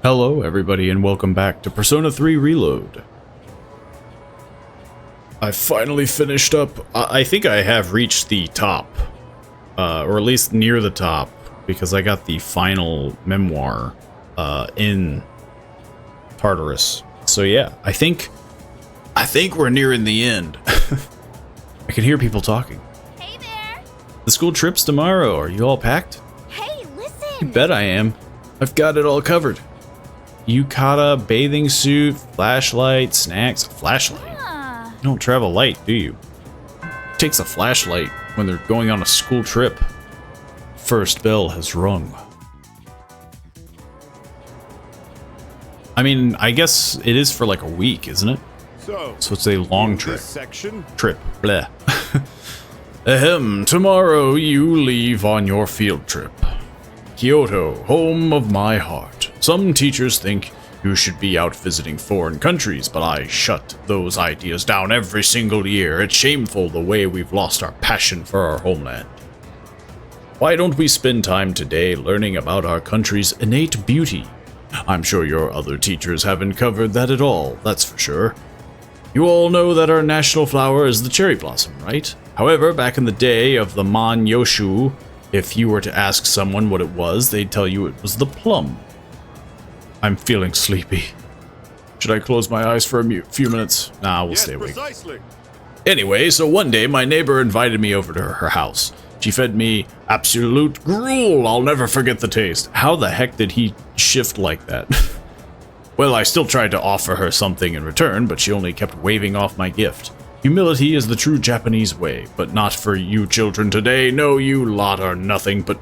Hello everybody and welcome back to Persona 3 Reload. I finally finished up. I think I have reached the top. Or at least near the top. Because I got the final memoir in Tartarus. So yeah, I think we're nearing the end. I can hear people talking. Hey there! The school trip's tomorrow. Are you all packed? Hey, listen! You bet I am. I've got it all covered. Yukata, bathing suit, flashlight, snacks. Flashlight? You don't travel light, do you? It takes a flashlight when they're going on a school trip. First bell has rung. I mean, I guess it is for like a week, isn't it? So it's a long trip. Trip. Bleh. Ahem. Tomorrow you leave on your field trip. Kyoto, home of my heart. Some teachers think you should be out visiting foreign countries, but I shut those ideas down every single year. It's shameful the way we've lost our passion for our homeland. Why don't we spend time today learning about our country's innate beauty? I'm sure your other teachers haven't covered that at all, that's for sure. You all know that our national flower is the cherry blossom, right? However, back in the day of the Man Yoshu, if you were to ask someone what it was, they'd tell you it was the plum. I'm feeling sleepy. Should I close my eyes for a few minutes? Nah, we'll stay awake. Precisely. Anyway, so one day my neighbor invited me over to her house. She fed me absolute gruel. I'll never forget the taste. How the heck did he shift like that? Well, I still tried to offer her something in return, but she only kept waving off my gift. Humility is the true Japanese way, but not for you children today. No, you lot are nothing but...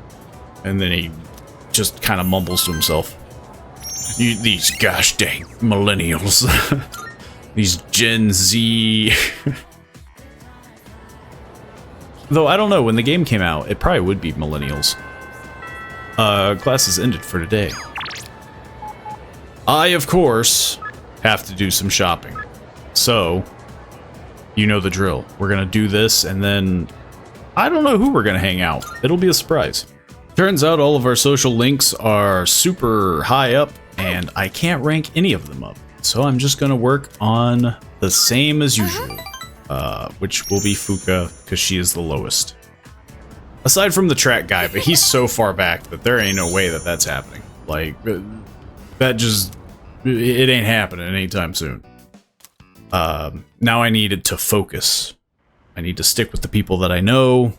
And then he just kind of mumbles to himself. These gosh dang millennials. These Gen Z... Though, I don't know, when the game came out, it probably would be millennials. Classes ended for today. I, of course, have to do some shopping. So... You know the drill. We're gonna do this, and then... I don't know who we're gonna hang out. It'll be a surprise. Turns out all of our social links are super high up, and I can't rank any of them up. So I'm just gonna work on the same as usual. Which will be Fuka, because she is the lowest. Aside from the track guy, but he's so far back that there ain't no way that that's happening. Like, that just... It ain't happening anytime soon. Now I needed to focus. I need to stick with the people that I know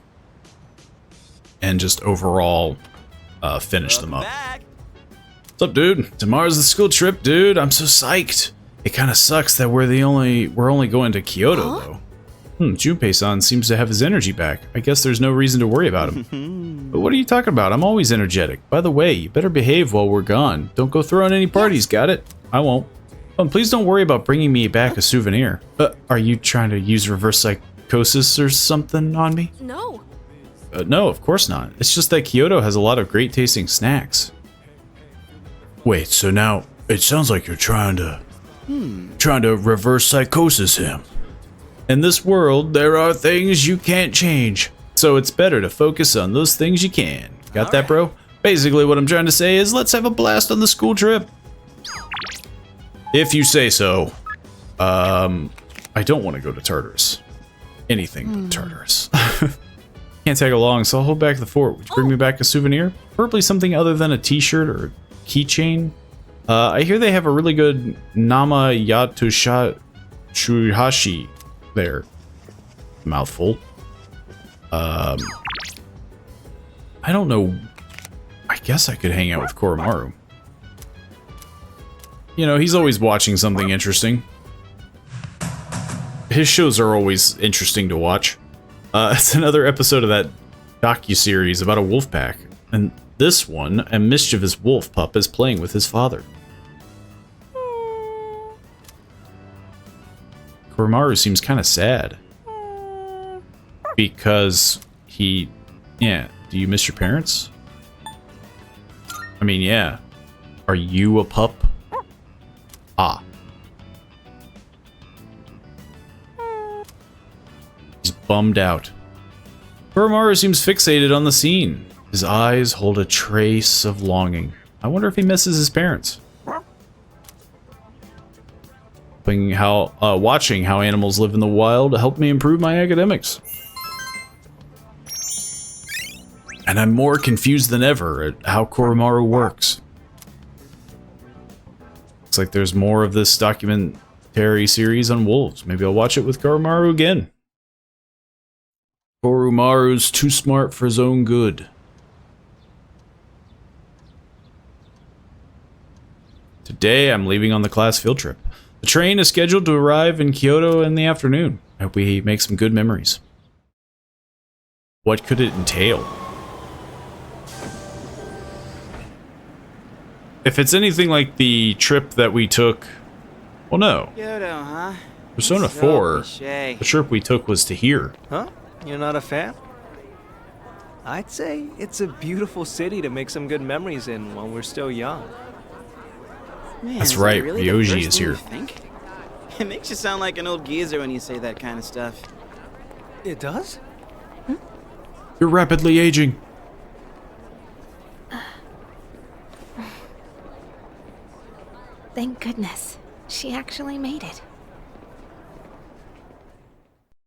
and just overall finish them up. What's up, dude? Tomorrow's the school trip, dude. I'm so psyched. It kind of sucks that we're only going to Kyoto though. Junpei-san seems to have his energy back. I guess there's no reason to worry about him. But what are you talking about? I'm always energetic. By the way, you better behave while we're gone. Don't go throwing any parties, got it? I won't. Please don't worry about bringing me back a souvenir. Are you trying to use reverse psychosis or something on me? No. No, of course not. It's just that Kyoto has a lot of great tasting snacks. Wait, so now it sounds like you're trying to reverse psychosis him. In this world, there are things you can't change. So it's better to focus on those things you can. Got that, bro? Basically what I'm trying to say is let's have a blast on the school trip. If you say so. I don't want to go to Tartarus. Anything but Tartarus. Can't tag along, so I'll hold back the fort. Would you bring me back a souvenir? Preferably something other than a t-shirt or keychain. I hear they have a really good Nama Yatushuhashi there. Mouthful. I don't know. I guess I could hang out with Koromaru. You know, he's always watching something interesting. His shows are always interesting to watch. It's another episode of that docu-series about a wolf pack. And this one, a mischievous wolf pup is playing with his father. Koromaru seems kind of sad. Because he... Yeah, do you miss your parents? I mean, yeah. Are you a pup? Ah. He's bummed out. Koromaru seems fixated on the scene. His eyes hold a trace of longing. I wonder if he misses his parents. watching how animals live in the wild helped me improve my academics. And I'm more confused than ever at how Koromaru works. Looks like there's more of this documentary series on wolves. Maybe I'll watch it with Koromaru again. Koromaru's too smart for his own good. Today, I'm leaving on the class field trip. The train is scheduled to arrive in Kyoto in the afternoon. I hope we make some good memories. What could it entail? If it's anything like the trip that we took... Well, no. Kyoto, huh? Persona 4, the trip we took was to here. Huh? You're not a fan? I'd say it's a beautiful city to make some good memories in while we're still young. Man, That's is right, that really Ryoji the first is thing here. you think? It makes you sound like an old geezer when you say that kind of stuff. It does? You're rapidly aging. Thank goodness. She actually made it.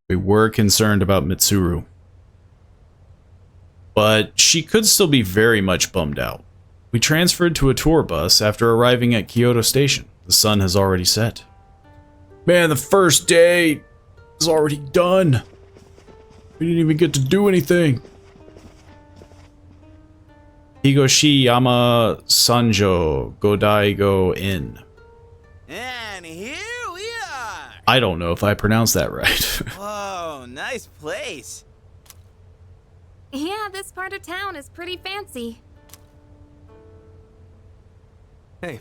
We were concerned about Mitsuru. But she could still be very much bummed out. We transferred to a tour bus after arriving at Kyoto Station. The sun has already set. Man, the first day is already done. We didn't even get to do anything. Higoshiyama Sanjo Godaigo Inn. And here we are! I don't know if I pronounced that right. Whoa, nice place. Yeah, this part of town is pretty fancy. Hey,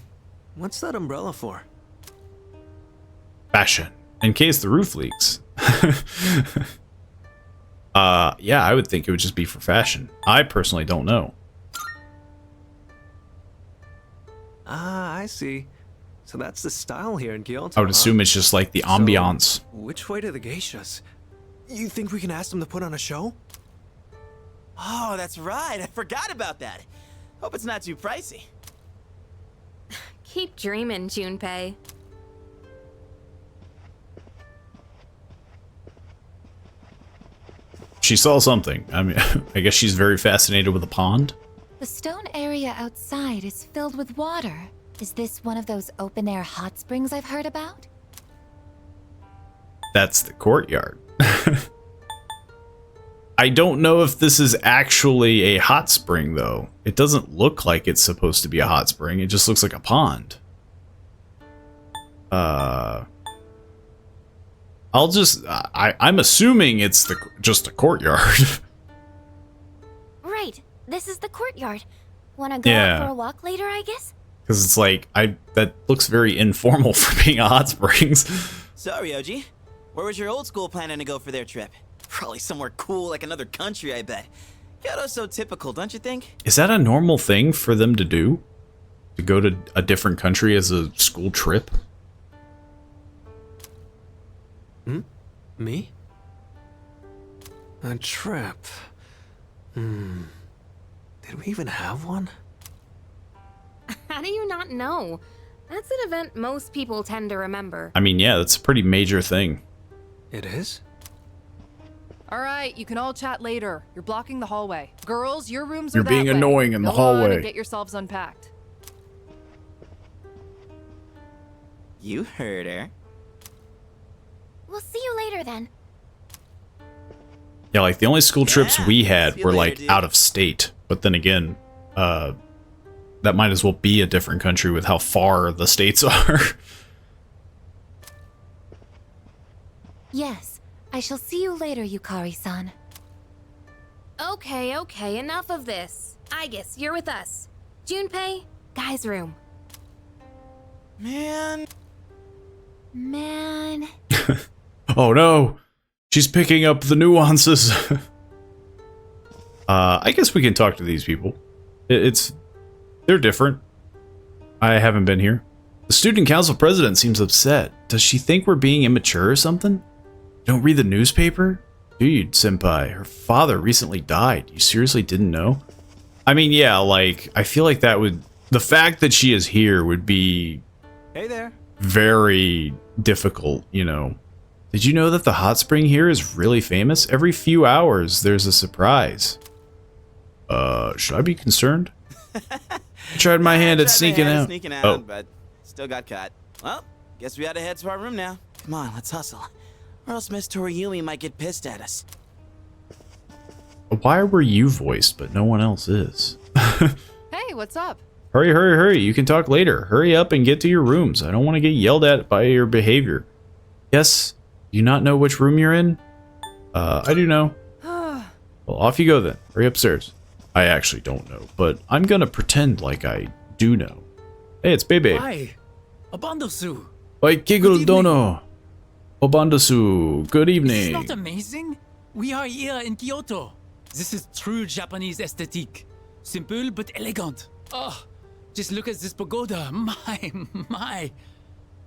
what's that umbrella for? Fashion. In case the roof leaks. Yeah, I would think it would just be for fashion. I personally don't know. Ah, I see. So that's the style here in Kyoto. I would assume it's just like the ambiance. So, which way to the geishas? You think we can ask them to put on a show? Oh, that's right. I forgot about that. Hope it's not too pricey. Keep dreaming, Junpei. She saw something. I mean, I guess she's very fascinated with the pond. The stone area outside is filled with water. Is this one of those open-air hot springs I've heard about? That's the courtyard. I don't know if this is actually a hot spring, though. It doesn't look like it's supposed to be a hot spring. It just looks like a pond. I'm assuming it's just a courtyard. Right, this is the courtyard. Wanna go out for a walk later, I guess? Because it's like, that looks very informal for being a hot springs. So, Ryoji, where was your old school planning to go for their trip? Probably somewhere cool like another country, I bet. Kyoto's so typical, don't you think? Is that a normal thing for them to do? To go to a different country as a school trip? Me? A trip? Did we even have one? How do you not know? That's an event most people tend to remember. I mean, yeah, that's a pretty major thing. It is? Alright, you can all chat later. You're blocking the hallway. Girls, your rooms You're are that being way. annoying in the Go on hallway. and get yourselves unpacked. You heard her. We'll see you later then. Yeah, like the only school trips Yeah, we had see you were later, like dude. out of state. But then again, that might as well be a different country with how far the states are. Yes. I shall see you later, Yukari-san. Okay, enough of this. I guess you're with us. Junpei, guys' room. Man. Oh no, she's picking up the nuances. I guess we can talk to these people. They're different. I haven't been here. The student council president seems upset. Does she think we're being immature or something? You don't read the newspaper? Dude, senpai, her father recently died. You seriously didn't know? I mean, yeah, like, I feel like that would... The fact that she is here would be... Hey there. very difficult, you know. Did you know that the hot spring here is really famous? Every few hours, there's a surprise. Should I be concerned? I tried my hand at sneaking out. But still got caught. Well, guess we gotta head to our room now. Come on, let's hustle. Or else Miss Toriumi might get pissed at us. Why were you voiced, but no one else is? Hey, what's up? Hurry, hurry, hurry. You can talk later. Hurry up and get to your rooms. I don't want to get yelled at by your behavior. Yes? Do you not know which room you're in? I do know. Well, off you go then. Hurry upstairs. I actually don't know, but I'm gonna pretend like I do know. Hey, it's Bebe. Hi. Abandosu. Oi, Kigul Dono. Obandosu. Good evening. This is not amazing? We are here in Kyoto. This is true Japanese aesthetic. Simple but elegant. Oh, just look at this pagoda. My.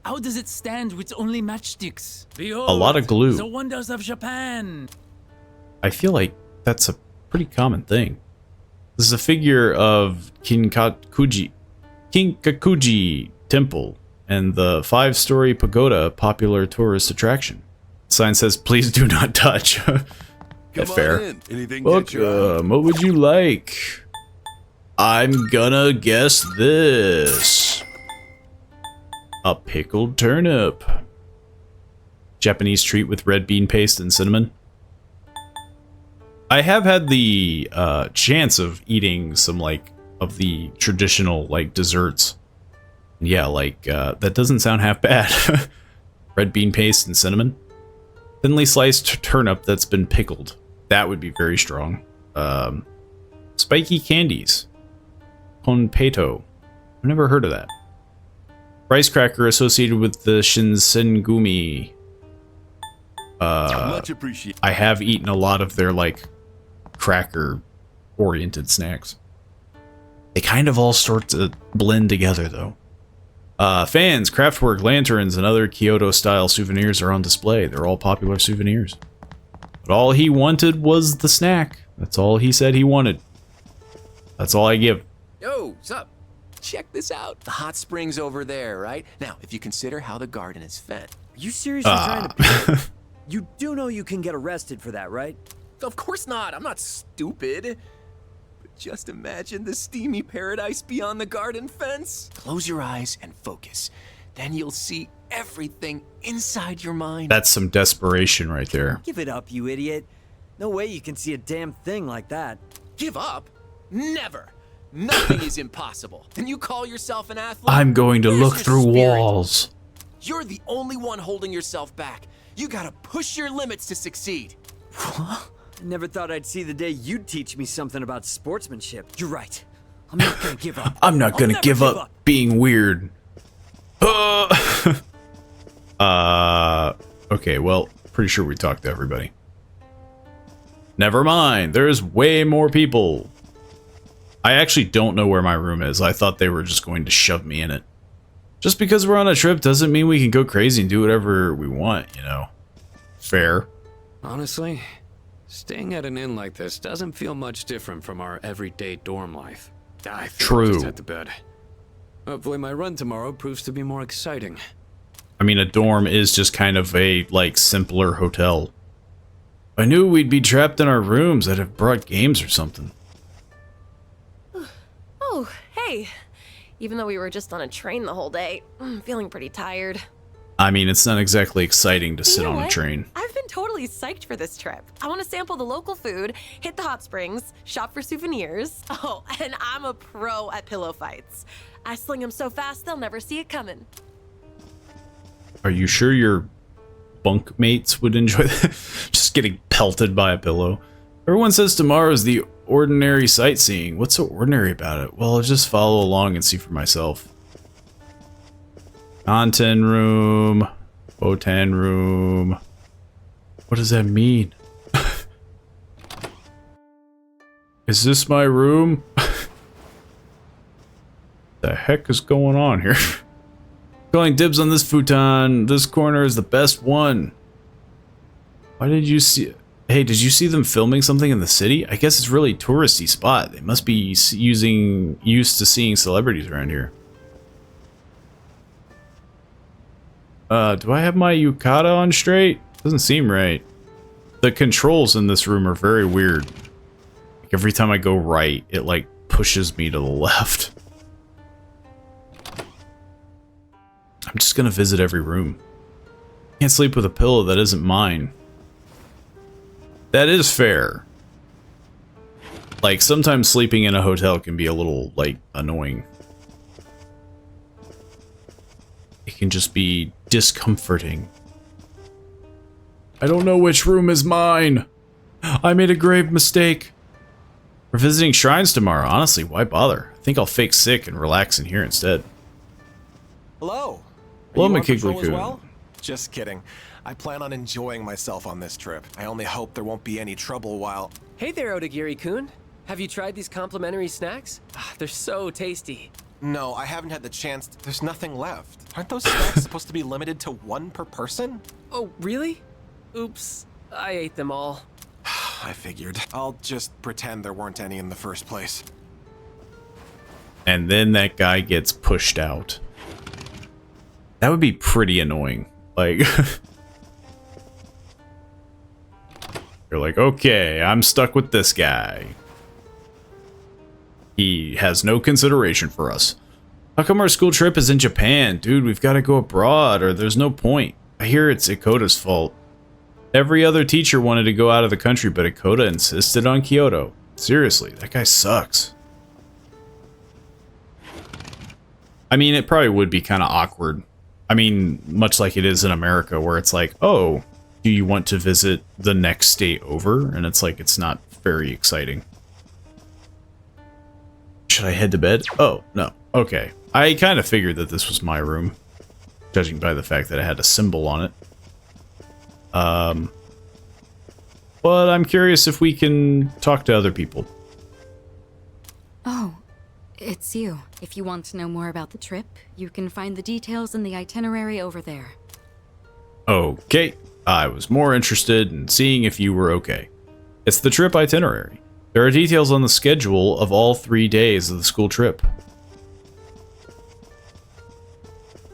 How does it stand with only matchsticks? Behold, A lot of glue. The wonders of Japan. I feel like that's a pretty common thing. This is a figure of Kinkakuji Temple and the 5-story pagoda, popular tourist attraction. The sign says, "Please do not touch." That's fair. Look, what would you like? I'm gonna guess this. A pickled turnip. Japanese treat with red bean paste and cinnamon. I have had the chance of eating some of the traditional desserts. Yeah, that doesn't sound half bad. Red bean paste and cinnamon. Thinly sliced turnip that's been pickled. That would be very strong. Spiky candies. Konpeito. I've never heard of that. Rice cracker associated with the shinsengumi. Much appreciated. I have eaten a lot of their cracker-oriented snacks. They kind of all start to blend together, though. Fans, craftwork, lanterns, and other Kyoto-style souvenirs are on display. They're all popular souvenirs. But all he wanted was the snack. That's all he said he wanted. That's all I give. Yo, sup? Check this out. The hot springs over there, right? Now, if you consider how the garden is fed. Are you seriously trying to... You do know you can get arrested for that, right? Of course not. I'm not stupid. But just imagine the steamy paradise beyond the garden fence. Close your eyes and focus. Then you'll see everything inside your mind. That's some desperation right there. Give it up, you idiot. No way you can see a damn thing like that. Give up? Never. Nothing is impossible. And you call yourself an athlete? I'm going to Where's look your through spirit? walls. You're the only one holding yourself back. You gotta push your limits to succeed. I never thought I'd see the day you'd teach me something about sportsmanship. You're right. I'm not gonna give up. I'm not gonna give up being weird. Okay, well, pretty sure we talked to everybody. Never mind, there's way more people. I actually don't know where my room is. I thought they were just going to shove me in it. Just because we're on a trip doesn't mean we can go crazy and do whatever we want, you know. Fair. Honestly, staying at an inn like this doesn't feel much different from our everyday dorm life. I think I'll just head to bed. Hopefully my run tomorrow proves to be more exciting. I mean, a dorm is just kind of a, simpler hotel. I knew we'd be trapped in our rooms. I'd have brought games or something. Oh, hey. Even though we were just on a train the whole day, I'm feeling pretty tired. I mean, it's not exactly exciting to sit on a train. I've been totally psyched for this trip. I want to sample the local food, hit the hot springs, shop for souvenirs. Oh, and I'm a pro at pillow fights. I sling them so fast they'll never see it coming. Are you sure your bunk mates would enjoy that? Just getting pelted by a pillow. Everyone says tomorrow's the ordinary sightseeing. What's so ordinary about it? Well, I'll just follow along and see for myself. Content room. Botan room. What does that mean? Is this my room? The heck is going on here? Calling dibs on this futon. This corner is the best one. Why did you see... Hey, did you see them filming something in the city? I guess it's really a touristy spot. They must be used to seeing celebrities around here. Do I have my yukata on straight? Doesn't seem right. The controls in this room are very weird. Like every time I go right, it like pushes me to the left. I'm just gonna visit every room. Can't sleep with a pillow that isn't mine. That is fair. Like, sometimes sleeping in a hotel can be a little, like, annoying. It can just be discomforting. I don't know which room is mine. I made a grave mistake. We're visiting shrines tomorrow. Honestly, why bother? I think I'll fake sick and relax in here instead. Hello. Hello, McKigley-kun. Well? Just kidding. I plan on enjoying myself on this trip. I only hope there won't be any trouble while... Hey there, Odagiri-kun. Have you tried these complimentary snacks? They're so tasty. No, I haven't had the chance. There's nothing left. Aren't those snacks supposed to be limited to one per person? Oh, really? Oops. I ate them all. I figured. I'll just pretend there weren't any in the first place. And then that guy gets pushed out. That would be pretty annoying. Like... You're like, okay, I'm stuck with this guy. He has no consideration for us. How come our school trip is in Japan? Dude, we've got to go abroad or there's no point. I hear it's Ikota's fault. Every other teacher wanted to go out of the country, but Ikota insisted on Kyoto. Seriously, that guy sucks. I mean, it probably would be kind of awkward. I mean, much like it is in America, where it's like, oh, do you want to visit the next state over? And it's like, it's not very exciting. Should I head to bed? Oh, no. Okay. I kind of figured that this was my room, judging by the fact that it had a symbol on it. But I'm curious if we can talk to other people. Oh, it's you. If you want to know more about the trip, you can find the details in the itinerary over there. Okay. I was more interested in seeing if you were okay. It's the trip itinerary. There are details on the schedule of all 3 days of the school trip.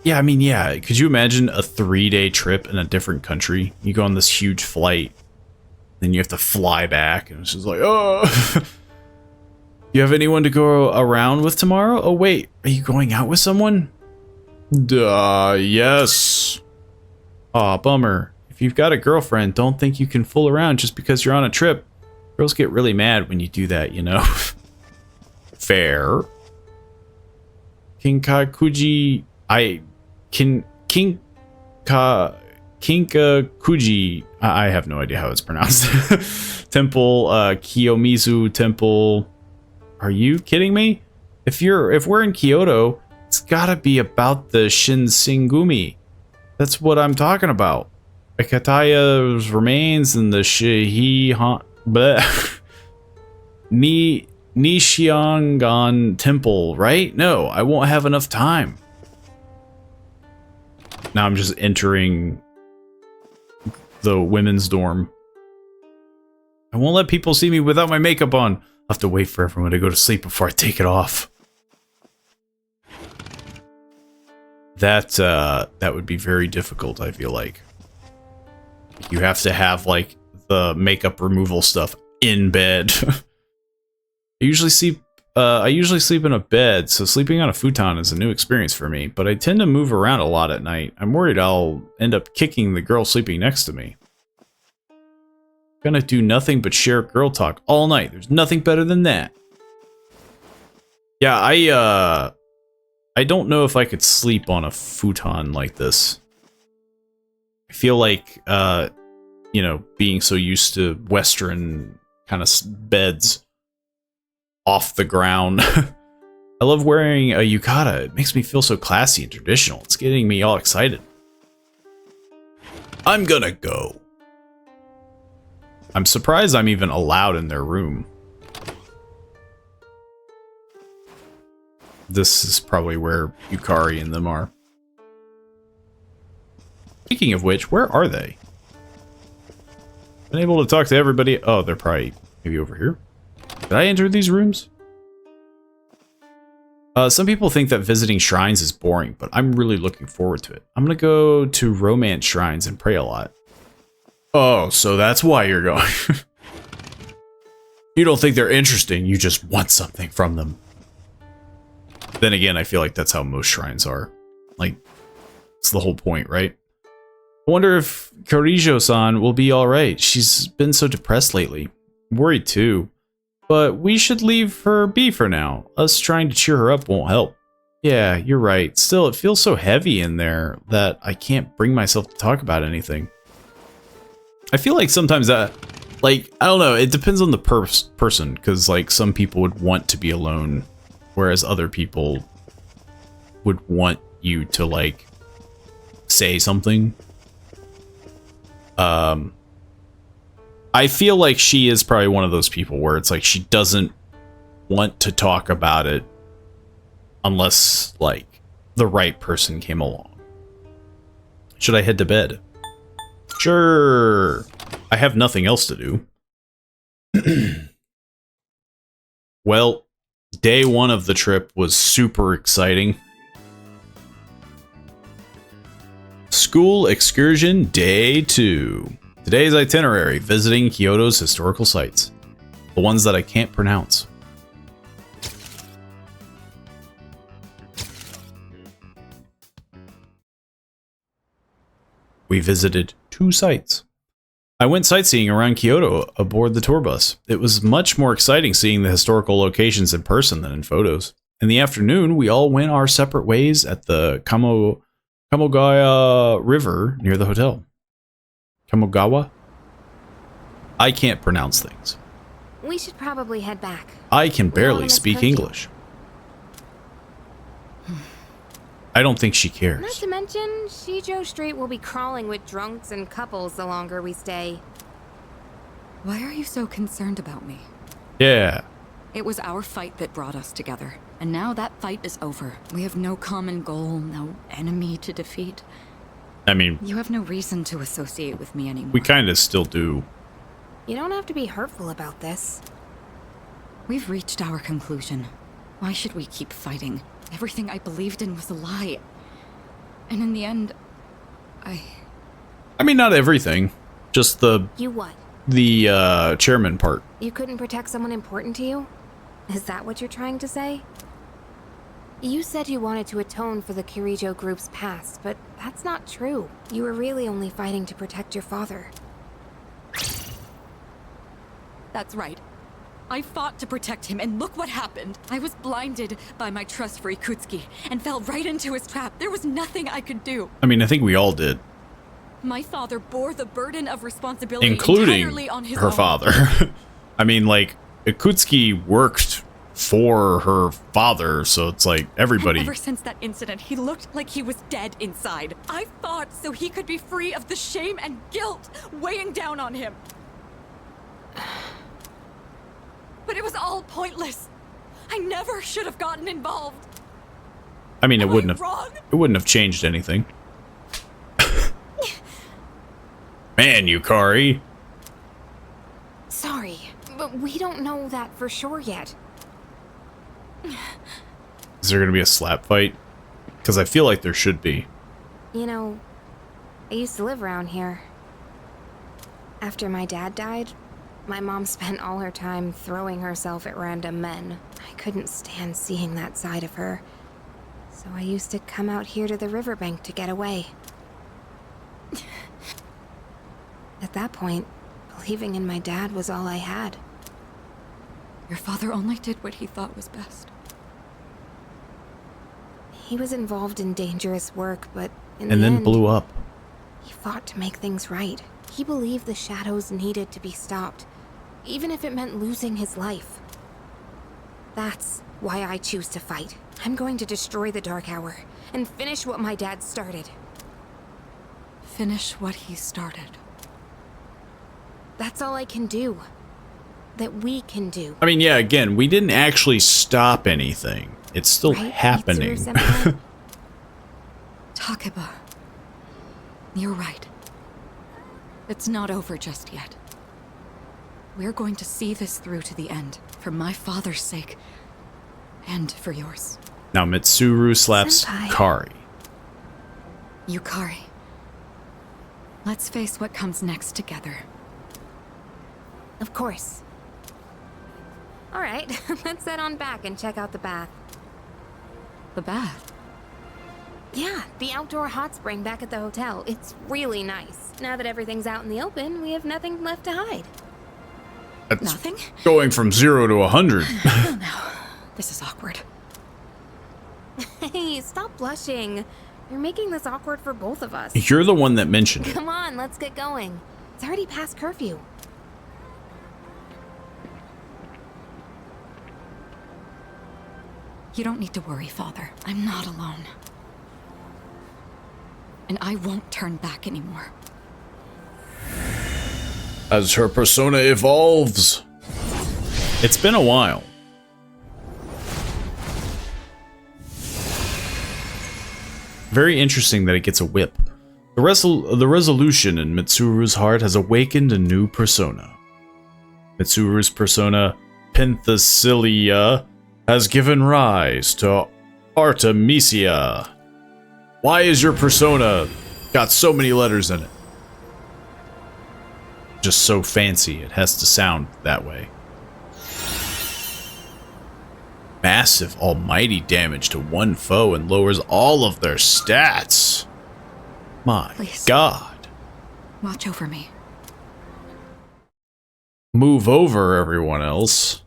Yeah, I mean, yeah. Could you imagine a 3-day trip in a different country? You go on this huge flight, then you have to fly back, and it's just like, oh. You have anyone to go around with tomorrow? Oh, wait. Are you going out with someone? Yes. Aw, bummer. If you've got a girlfriend, don't think you can fool around just because you're on a trip. Girls get really mad when you do that, you know? Fair. Kinkakuji... Kinkakuji... I have no idea how it's pronounced. Temple, Kiyomizu Temple... Are you kidding me? If we're in Kyoto, it's gotta be about the Shinsengumi. That's what I'm talking about. Ikataya's remains and the Nishiangan Temple, right? No, I won't have enough time. Now I'm just entering the women's dorm. I won't let people see me without my makeup on. I'll have to wait for everyone to go to sleep before I take it off. That would be very difficult, I feel like. You have to have, like, the makeup removal stuff in bed. I usually sleep in a bed, so sleeping on a futon is a new experience for me, but I tend to move around a lot at night. I'm worried I'll end up kicking the girl sleeping next to me. Gonna do nothing but share girl talk all night. There's nothing better than that. Yeah, I don't know if I could sleep on a futon like this. I feel like, you know, being so used to Western kind of beds off the ground. I love wearing a yukata. It makes me feel so classy and traditional. It's getting me all excited. I'm gonna go. I'm surprised I'm even allowed in their room. This is probably where Yukari and them are. Speaking of which, where are they? Been able to talk to everybody. Oh, they're probably maybe over here. Did I enter these rooms? Some people think that visiting shrines is boring, but I'm really looking forward to it. I'm gonna go to romance shrines and pray a lot. Oh, so that's why you're going. You don't think they're interesting, you just want something from them. Then again, I feel like that's how most shrines are. Like, it's the whole point, right? I wonder if Kirijo-san will be alright. She's been so depressed lately. I'm worried too. But we should leave her be for now. Us trying to cheer her up won't help. Yeah, you're right. Still, it feels so heavy in there that I can't bring myself to talk about anything. I feel like sometimes that, like, I don't know, it depends on the person, because, like, some people would want to be alone, whereas other people would want you to, like, say something. I feel like she is probably one of those people where it's like she doesn't want to talk about it unless, like, the right person came along. Should I head to bed? Sure. I have nothing else to do. Well, day 1 of the trip was super exciting. School excursion day 2. Today's itinerary, visiting Kyoto's historical sites. The ones that I can't pronounce. We visited 2 sites. I went sightseeing around Kyoto aboard the tour bus. It was much more exciting seeing the historical locations in person than in photos. In the afternoon, we all went our separate ways at the Kamogawa River near the hotel. Kamogawa? I can't pronounce things. We should probably head back. I can barely speak English. I don't think she cares. Not to mention, Shijo Street will be crawling with drunks and couples the longer we stay. Why are you so concerned about me? Yeah. It was our fight that brought us together, and now that fight is over. We have no common goal, no enemy to defeat. I mean, you have no reason to associate with me anymore. We kind of still do. You don't have to be hurtful about this. We've reached our conclusion. Why should we keep fighting? Everything I believed in was a lie. And in the end, I mean, not everything. Just the... You what? The, chairman part. You couldn't protect someone important to you? Is that what you're trying to say? You said you wanted to atone for the Kirijo group's past, but that's not true. You were really only fighting to protect your father. That's right. I fought to protect him, and look what happened. I was blinded by my trust for Ikutsuki, and fell right into his trap. There was nothing I could do. I mean, I think we all did. My father bore the burden of responsibility including entirely on his her own. father. I mean, like, Ikutsuki worked for her father, so it's like everybody... And ever since that incident, he looked like he was dead inside. I fought so he could be free of the shame and guilt weighing down on him. But it was all pointless. I never should have gotten involved. I mean, it wouldn't have changed anything. Man, Yukari. Sorry, but we don't know that for sure yet. Is there gonna be a slap fight? Because I feel like there should be. You know, I used to live around here. After my dad died, my mom spent all her time throwing herself at random men. I couldn't stand seeing that side of her. So I used to come out here to the riverbank to get away. At that point, believing in my dad was all I had. Your father only did what he thought was best. He was involved in dangerous work, but in and the then end, blew up. He fought to make things right. He believed the shadows needed to be stopped, even if it meant losing his life. That's why I choose to fight. I'm going to destroy the Dark Hour and finish what my dad started. Finish what he started. That's all I can do. That we can do. I mean, yeah, again, we didn't actually stop anything. It's still happening. Takeba, you're right. It's not over just yet. We're going to see this through to the end, for my father's sake, and for yours. Now Mitsuru slaps Senpai. Kari. Yukari. Let's face what comes next together. Of course. All right, let's head on back and check out the bath. The bath? Yeah, the outdoor hot spring back at the hotel. It's really nice. Now that everything's out in the open, we have nothing left to hide. That's Nothing? going from 0 to 100. Oh no. This is awkward. Hey, stop blushing. You're making this awkward for both of us. You're the one that mentioned it. Come on, let's get going. It's already past curfew. You don't need to worry, Father. I'm not alone. And I won't turn back anymore. As her persona evolves. It's been a while. Very interesting that it gets a whip. The resolution in Mitsuru's heart has awakened a new persona. Mitsuru's persona, Penthesilea, has given rise to Artemisia. Why is your persona got so many letters in it? Just so fancy, it has to sound that way. Massive almighty damage to one foe and lowers all of their stats. My Please. God. Watch over me. Move over, everyone else.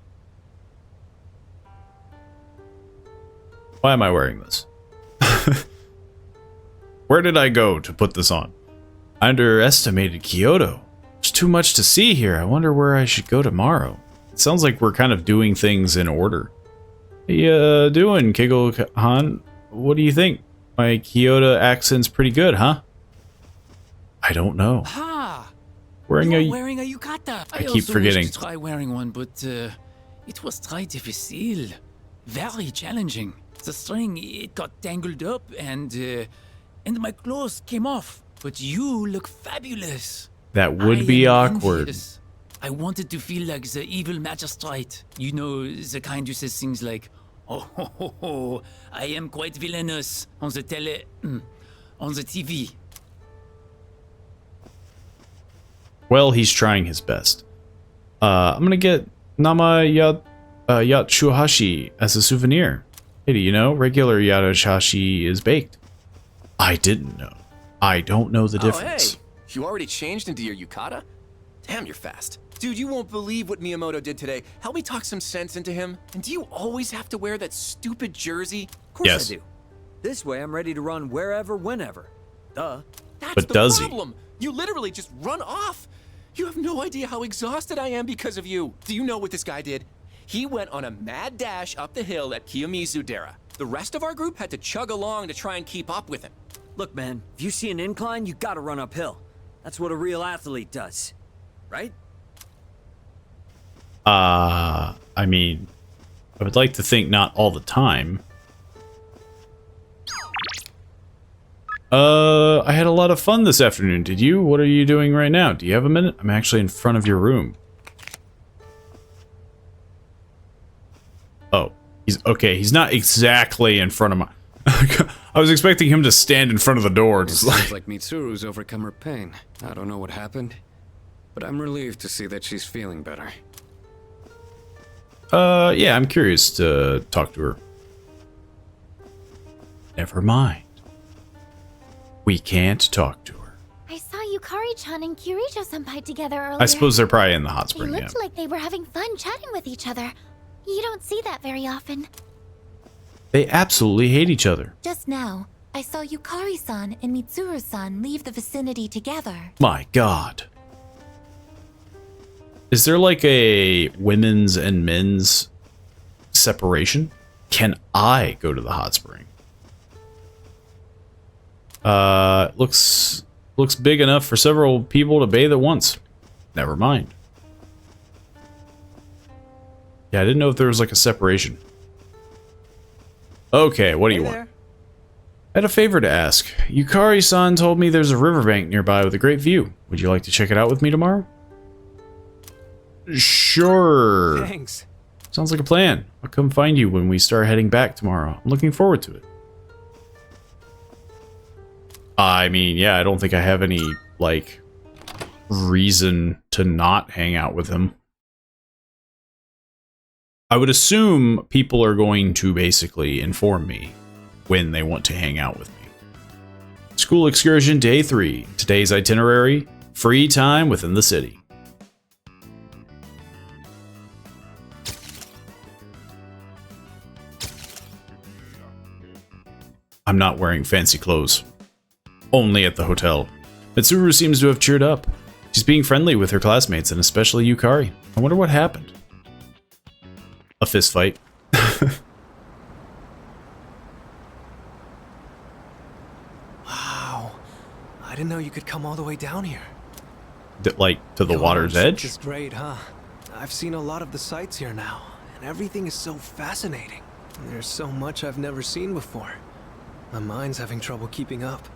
Why am I wearing this? Where did I go to put this on? I underestimated Kyoto. There's too much to see here. I wonder where I should go tomorrow. It sounds like we're kind of doing things in order. How you doing, Kiggle-han? What do you think? My Kyoto accent's pretty good, huh? I don't know. Ah! Wearing You're wearing a yukata. I keep also forgetting. wished to try wearing one, but it was très difficile. Very challenging. The string, it got tangled up and my clothes came off. But you look fabulous. That would be awkward. Envious. I wanted to feel like the evil magistrate. You know, the kind who says things like, oh, ho, ho, ho, I am quite villainous on the on the TV. Well, he's trying his best. I'm gonna get Nama Yatsuhashi as a souvenir. Hey, do you know? Regular Yatsuhashi is baked. I didn't know. I don't know the difference. Oh, hey. You already changed into your yukata? Damn, you're fast. Dude, you won't believe what Miyamoto did today. Help me talk some sense into him. And do you always have to wear that stupid jersey? Of course Yes. I do. This way I'm ready to run wherever, whenever. Duh. That's But the does he? problem. You literally just run off. You have no idea how exhausted I am because of you. Do you know what this guy did? He went on a mad dash up the hill at Kiyomizu-dera. The rest of our group had to chug along to try and keep up with him. Look, man, if you see an incline, you gotta run uphill. That's what a real athlete does. Right? I mean, I would like to think not all the time. I had a lot of fun this afternoon. Did you? What are you doing right now? Do you have a minute? I'm actually in front of your room. Oh, he's okay. He's not exactly in front of my... I was expecting him to stand in front of the door. It Just seems like Mitsuru's overcome her pain. I don't know what happened, but I'm relieved to see that she's feeling better. Yeah, I'm curious to talk to her. Never mind. We can't talk to her. I saw Yukari-chan and Kirijo-senpai together earlier. I suppose they're probably in the hot They spring, yeah. looked like they were having fun chatting with each other. You don't see that very often. They absolutely hate each other. Just now, I saw Yukari-san and Mitsuru-san leave the vicinity together. My God. Is there like a women's and men's separation? Can I go to the hot spring? Looks big enough for several people to bathe at once. Never mind. Yeah, I didn't know if there was like a separation. Okay, what do you want? I had a favor to ask. Yukari-san told me there's a riverbank nearby with a great view. Would you like to check it out with me tomorrow? Sure. Thanks. Sounds like a plan. I'll come find you when we start heading back tomorrow. I'm looking forward to it. I mean, yeah, I don't think I have any, like, reason to not hang out with him. I would assume people are going to basically inform me when they want to hang out with me. School excursion day 3. Today's itinerary, free time within the city. I'm not wearing fancy clothes. Only at the hotel. Mitsuru seems to have cheered up. She's being friendly with her classmates, and especially Yukari. I wonder what happened. A fist fight. Wow. I didn't know you could come all the way down here. Like, to the water's edge? It's great, huh? I've seen a lot of the sights here now, and everything is so fascinating. There's so much I've never seen before. My mind's having trouble keeping up.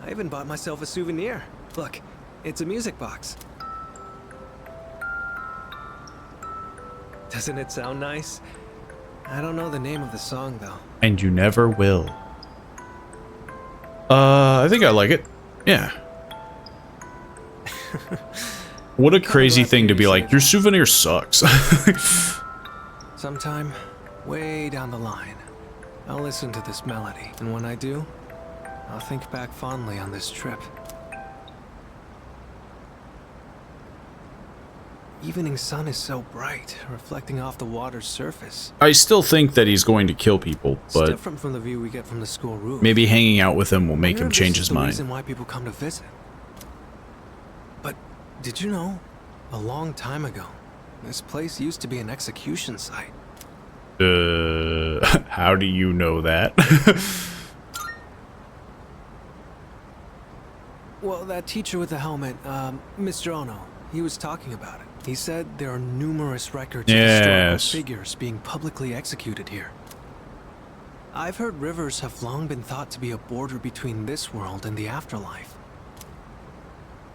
I even bought myself a souvenir. Look, it's a music box. Doesn't it sound nice? I don't know the name of the song, though. And you never will. I think I like it. Yeah. What a crazy thing to be like, your souvenir sucks. Sometime, way down the line, I'll listen to this melody, and when I do, I'll think back fondly on this trip. Evening sun is so bright, reflecting off the water's surface. I still think that he's going to kill people, but it's different from the view we get from the school roof. Maybe hanging out with him will make him change his mind. This is the reason why people come to visit. But did you know, a long time ago, this place used to be an execution site. How do you know that? Well, that teacher with the helmet, Mr. Ono, he was talking about it. He said there are numerous records of historical figures being publicly executed here. I've heard rivers have long been thought to be a border between this world and the afterlife.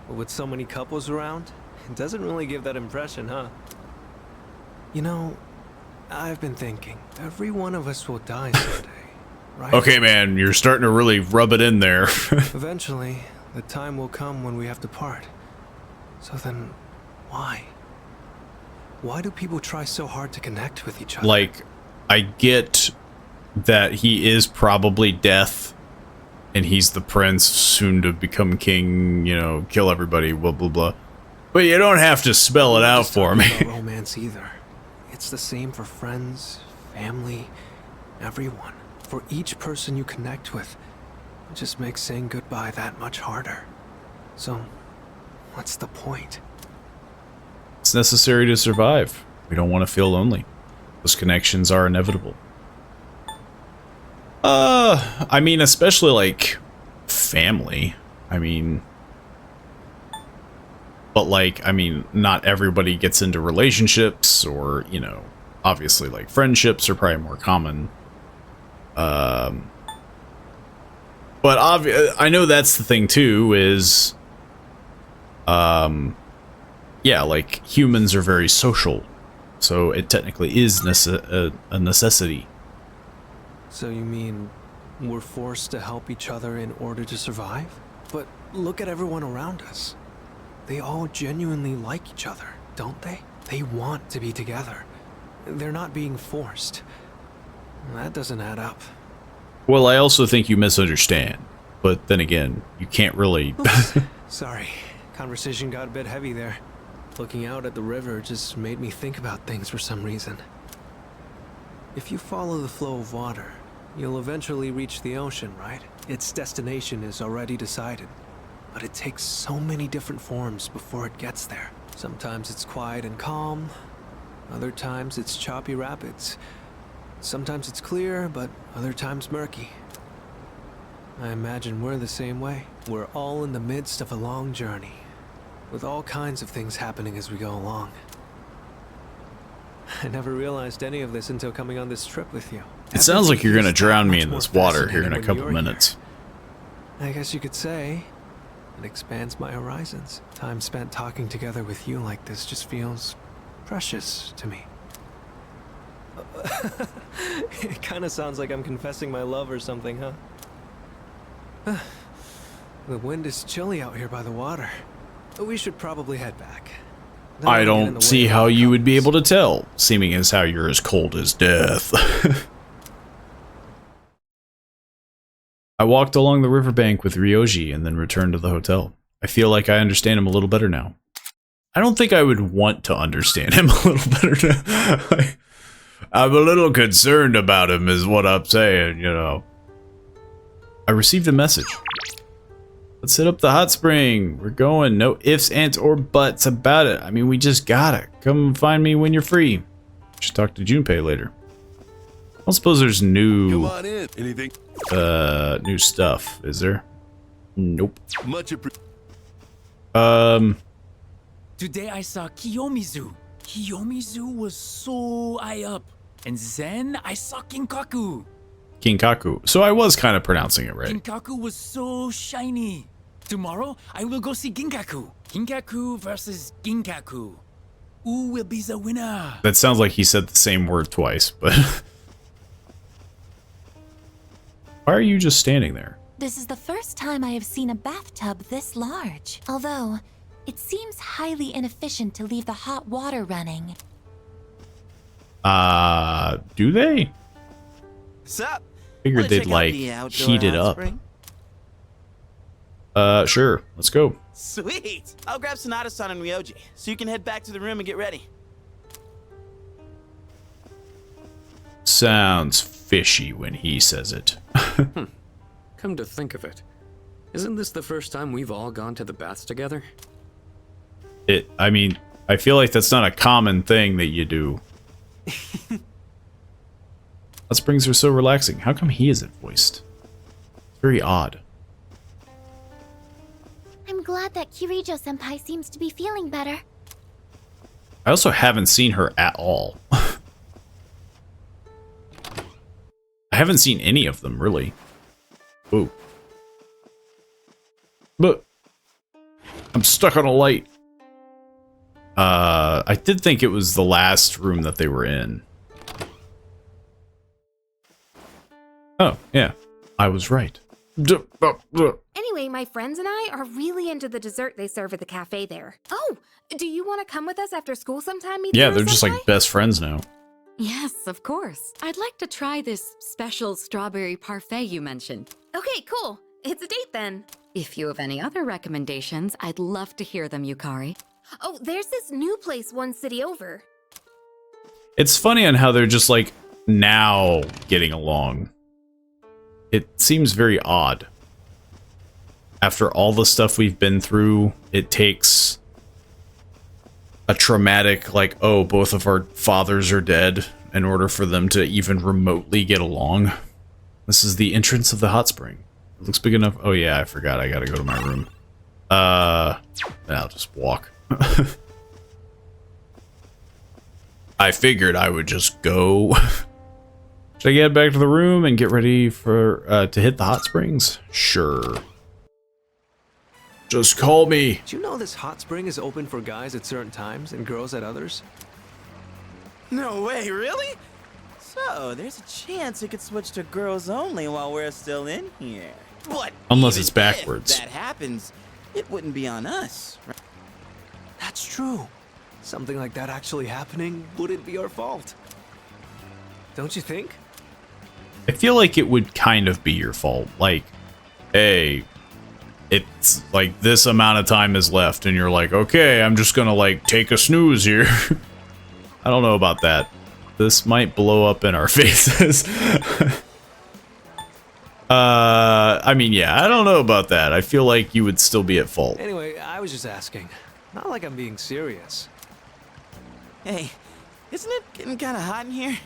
But with so many couples around, it doesn't really give that impression, huh? You know, I've been thinking, every one of us will die someday, right? Okay, man, you're starting to really rub it in there. Eventually, the time will come when we have to part. So then, why? Why do people try so hard to connect with each other? Like, I get that he is probably death, and he's the prince, soon to become king, you know, kill everybody, blah, blah, blah. But you don't have to spell it out for me. About romance either. It's the same for friends, family, everyone. For each person you connect with, it just makes saying goodbye that much harder. So, what's the point? It's necessary to survive. We don't want to feel lonely. Those connections are inevitable. I mean, especially like family. I mean, but like, I mean, not everybody gets into relationships, or, you know, obviously like friendships are probably more common. But I know that's the thing too, is, yeah, like humans are very social, so it technically is a necessity. So you mean we're forced to help each other in order to survive? But look at everyone around us. They all genuinely like each other, don't they? They want to be together. They're not being forced. That doesn't add up. Well, I also think you misunderstand. But then again, you can't really... Sorry, conversation got a bit heavy there. Looking out at the river just made me think about things for some reason. If you follow the flow of water, you'll eventually reach the ocean, right? Its destination is already decided. But it takes so many different forms before it gets there. Sometimes it's quiet and calm. Other times it's choppy rapids. Sometimes it's clear, but other times murky. I imagine we're the same way. We're all in the midst of a long journey, with all kinds of things happening as we go along. I never realized any of this until coming on this trip with you. It sounds like you're gonna drown me in this water here in a couple minutes. I guess you could say it expands my horizons. Time spent talking together with you like this just feels precious to me. It kind of sounds like I'm confessing my love or something, huh? The wind is chilly out here by the water. We should probably head back. I don't see how you would be able to tell, seeming as how you're as cold as death. I walked along the riverbank with Ryoji and then returned to the hotel. I feel like I understand him a little better now. I don't think I would want to understand him a little better now. I'm a little concerned about him is what I'm saying, you know. I received a message. Let's hit up the hot spring. We're going. No ifs, ands, or buts about it. I mean, we just got it. Come find me when you're free. Should talk to Junpei later. I don't suppose there's new... Come on in. Anything? New stuff. Is there? Nope. Much appreciated. Today I saw Kiyomizu. Kiyomizu was so high up. And then I saw Kinkaku. Kinkaku. So I was kind of pronouncing it right. Kinkaku was so shiny. Tomorrow, I will go see Ginkaku. Ginkaku versus Ginkaku. Who will be the winner? That sounds like he said the same word twice, but... Why are you just standing there? This is the first time I have seen a bathtub this large. Although, it seems highly inefficient to leave the hot water running. Do they? Sup? Figured they'd, like, heat it up. Sure. Let's go. Sweet! I'll grab Sonata-san and Ryoji, so you can head back to the room and get ready. Sounds fishy when he says it. Come to think of it, isn't this the first time we've all gone to the baths together? I mean, I feel like that's not a common thing that you do. Hot springs are so relaxing. How come he isn't voiced? It's very odd. I'm glad that Kirijo-senpai seems to be feeling better. I also haven't seen her at all. I haven't seen any of them, really. Ooh. But I'm stuck on a light. I did think it was the last room that they were in. Oh, yeah. I was right. Anyway, my friends and I are really into the dessert they serve at the cafe there. Oh, do you want to come with us after school sometime? Yeah, they're just like best friends now. Yes, of course. I'd like to try this special strawberry parfait you mentioned. Okay, cool. It's a date then. If you have any other recommendations, I'd love to hear them, Yukari. Oh, there's this new place one city over. It's funny on how they're just like now getting along. It seems very odd. After all the stuff we've been through, it takes a traumatic, like, oh, both of our fathers are dead in order for them to even remotely get along. This is the entrance of the hot spring. It looks big enough. Oh yeah, I forgot. I gotta go to my room. I'll just walk. I figured I would just go. Should I get back to the room and get ready for to hit the hot springs? Sure. Just call me. Did you know this hot spring is open for guys at certain times and girls at others? No way, really? So, there's a chance it could switch to girls only while we're still in here. But unless it's backwards. If that happens, it wouldn't be on us, right? That's true. Something like that actually happening wouldn't be our fault. Don't you think? I feel like it would kind of be your fault. Like, hey, it's like this amount of time is left and you're like, okay, I'm just gonna like take a snooze here. I don't know about that. This might blow up in our faces. I mean, yeah, I don't know about that. I feel like you would still be at fault. Anyway, I was just asking. Not like I'm being serious. Hey, isn't it getting kind of hot in here?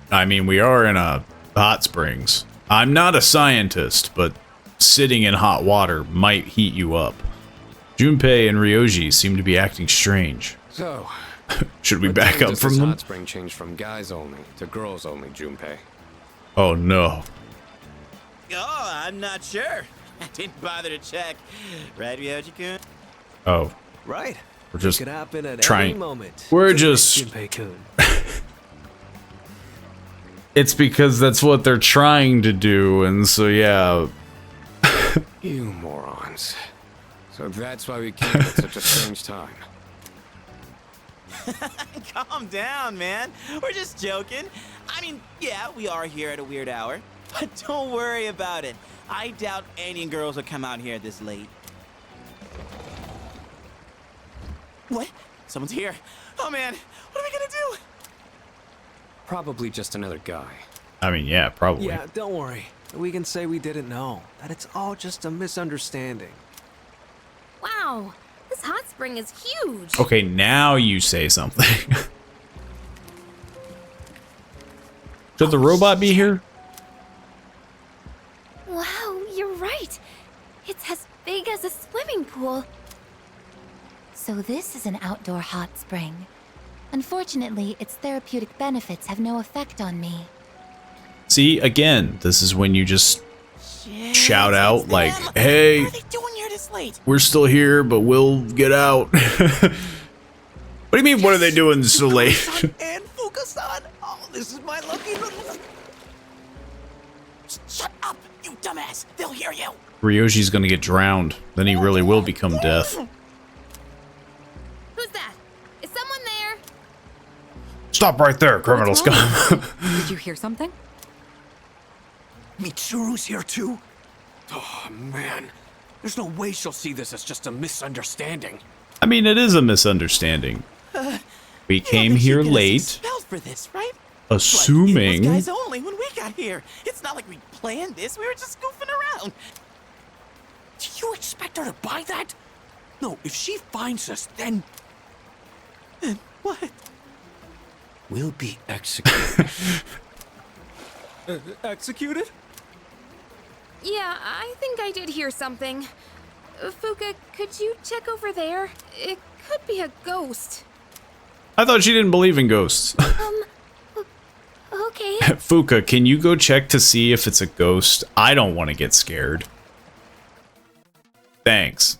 I mean, we are in a hot springs. I'm not a scientist, but sitting in hot water might heat you up. Junpei and Ryoji seem to be acting strange. So, should we back up from them? Hot spring changed from guys only to girls only, Junpei. Oh no. Oh, I'm not sure. I didn't bother to check. Right, Ryoji-kun? Oh. Right. We're just It could happen at trying. any moment. We're just. It's because that's what they're trying to do, and so yeah. You morons. So that's why we came at such a strange time. Calm down, man. We're just joking. I mean, yeah, we are here at a weird hour. But don't worry about it. I doubt any girls will come out here this late. What? Someone's here. Oh, man. What are we gonna do? Probably just another guy. I mean, yeah, probably. Yeah, don't worry. We can say we didn't know. That it's all just a misunderstanding. Wow, this hot spring is huge. Okay, now you say something. Should the robot be here? Wow, you're right. It's as big as a swimming pool. So this is an outdoor hot spring. Unfortunately, its therapeutic benefits have no effect on me. See, again, this is when you just shout out like, hey, What are they doing here this late? we're still here, but we'll get out. What do you mean, what are they doing so late? And Fuka-san. Oh, this is my lucky little... Shut up, you dumbass. They'll hear you. Ryoshi's gonna get drowned. Then he really will become death. Who's that? Is someone there? Stop right there, criminal scum. Did you hear something? Mitsuru's here too? Oh, man. There's no way she'll see this as just a misunderstanding. I mean, it is a misunderstanding. We came here late, Spells for this, right? assuming... It was guys only when we got here. It's not like we planned this. We were just goofing around. Do you expect her to buy that? No, if she finds us, then... Then what? We'll be executed. Executed? Yeah, I think I did hear something. Fuka, could you check over there? It could be a ghost. I thought she didn't believe in ghosts. Okay. Fuka, can you go check to see if it's a ghost? I don't want to get scared. Thanks.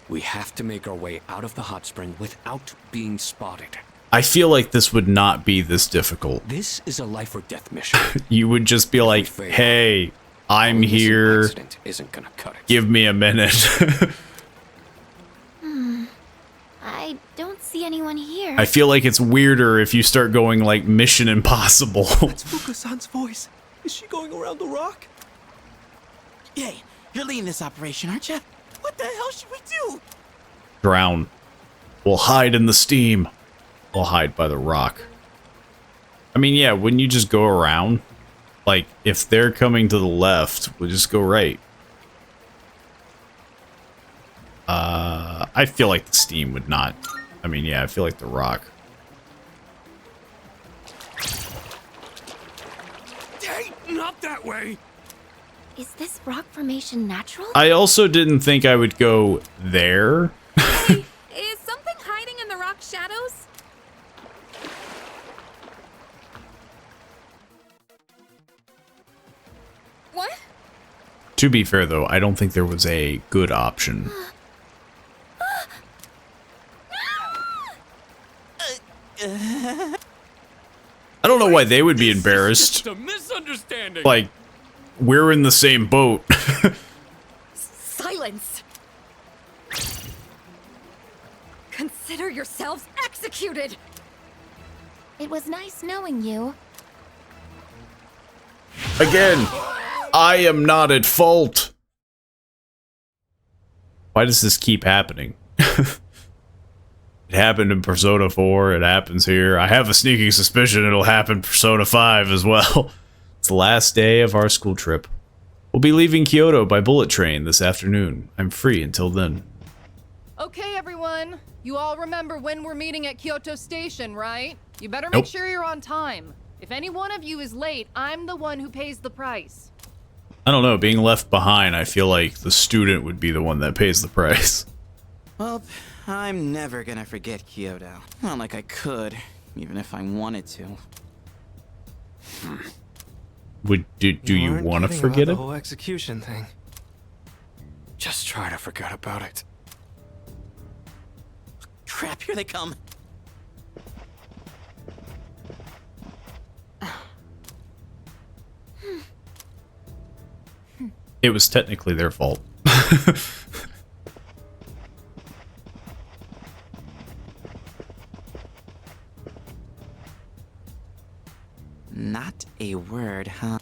We have to make our way out of the hot spring without being spotted. I feel like this would not be this difficult. This is a life or death mission. You would just be like, hey, I'm here. Accident isn't gonna cut it. Give me a minute. I don't see anyone here. I feel like it's weirder if you start going like Mission Impossible. That's Fuka-san's voice. Is she going around the rock? Hey, you're leading this operation, aren't you? What the hell should we do? Drown. We'll hide in the steam. We'll hide by the rock. I mean, yeah, wouldn't you just go around? Like, if they're coming to the left, we'll just go right. I feel like the steam would not. I mean, yeah, I feel like the rock. Hey, not that way! Is this rock formation natural? I also didn't think I would go there. Hey, is something hiding in the rock shadows? What? To be fair, though, I don't think there was a good option. I don't know why they would be embarrassed. Just a misunderstanding. Like, we're in the same boat. Silence! Consider yourselves executed! It was nice knowing you. Again, I am not at fault. Why does this keep happening? It happened in Persona 4, it happens here. I have a sneaking suspicion it'll happen in Persona 5 as well. It's the last day of our school trip. We'll be leaving Kyoto by bullet train this afternoon. I'm free until then. Okay, everyone. You all remember when we're meeting at Kyoto Station, right? You better make sure you're on time. If any one of you is late, I'm the one who pays the price. I don't know, being left behind, I feel like the student would be the one that pays the price. Well, I'm never gonna forget Kyoto. Not like I could, even if I wanted to. Do you want to forget the it? whole execution thing. Just try to forget about it. Crap, here they come. It was technically their fault. Not a word, huh?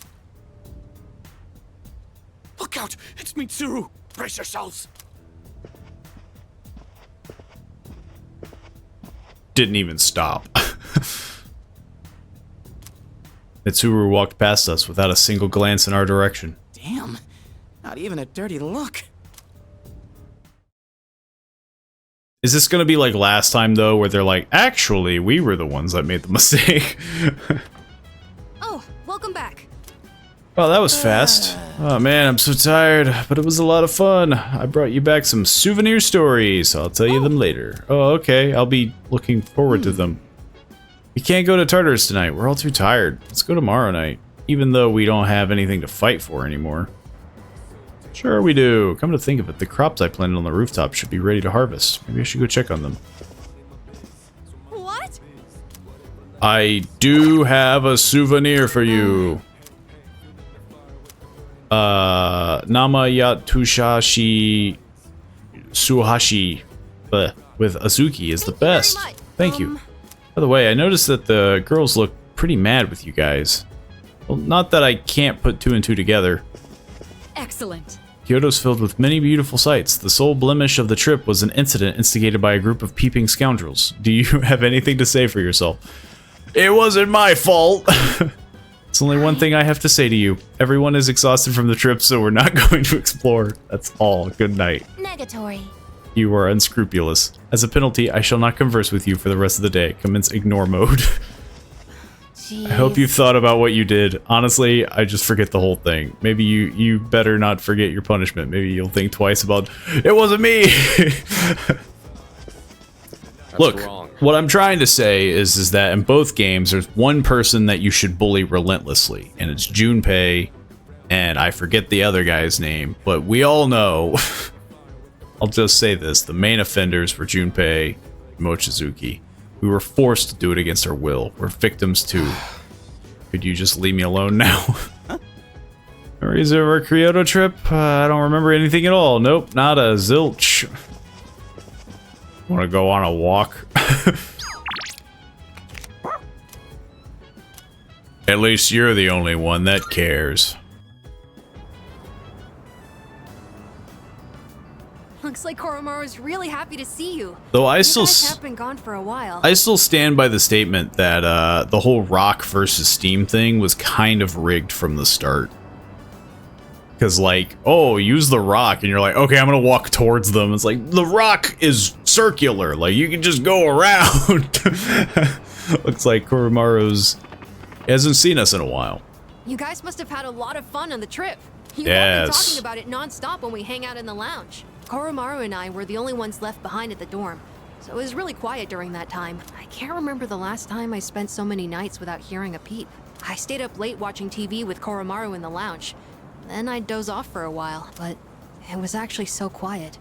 Look out! It's Mitsuru! Brace yourselves! Didn't even stop. Mitsuru walked past us without a single glance in our direction. Damn, not even a dirty look. Is this gonna be like last time, though, where they're like, actually, we were the ones that made the mistake? Oh, welcome back. Well, that was fast. Oh man, I'm so tired, but it was a lot of fun. I brought you back some souvenir stories. I'll tell you them later. Oh, okay. I'll be looking forward to them. We can't go to Tartarus tonight. We're all too tired. Let's go tomorrow night, even though we don't have anything to fight for anymore. Sure we do. Come to think of it, the crops I planted on the rooftop should be ready to harvest. Maybe I should go check on them. What? I do have a souvenir for you. Namayatushashi Suhashi with Azuki is the best. Thank you. By the way, I noticed that the girls look pretty mad with you guys. Well, not that I can't put two and two together. Excellent. Kyoto's filled with many beautiful sights. The sole blemish of the trip was an incident instigated by a group of peeping scoundrels. Do you have anything to say for yourself? It wasn't my fault! It's only one thing I have to say to you. Everyone is exhausted from the trip, so we're not going to explore. That's all. Good night. Negatory. You are unscrupulous. As a penalty, I shall not converse with you for the rest of the day. Commence ignore mode. Jeez. I hope you thought about what you did. Honestly, I just forget the whole thing. Maybe you better not forget your punishment. Maybe you'll think twice about, it wasn't me! Look, what I'm trying to say is that in both games, there's one person that you should bully relentlessly, and it's Junpei, and I forget the other guy's name, but we all know, I'll just say this, the main offenders were Junpei and Mochizuki. We were forced to do it against our will. We're victims too. Could you just leave me alone now? Memories of our Kyoto trip? I don't remember anything at all. Nope, not a zilch. Want to go on a walk? At least you're the only one that cares. Looks like Koromaru's really happy to see you. Though I You still guys have been gone for a while. I still stand by the statement that the whole rock versus steam thing was kind of rigged from the start. Because, like, oh, use the rock, and you're like, okay, I'm gonna walk towards them. It's like, the rock is circular. Like, you can just go around. Looks like Koromaru's hasn't seen us in a while. You guys must have had a lot of fun on the trip. You've all Yes. been talking about it non-stop when we hang out in the lounge. Koromaru and I were the only ones left behind at the dorm, so it was really quiet during that time. I can't remember the last time I spent so many nights without hearing a peep. I stayed up late watching TV with Koromaru in the lounge. Then I'd doze off for a while, but it was actually so quiet.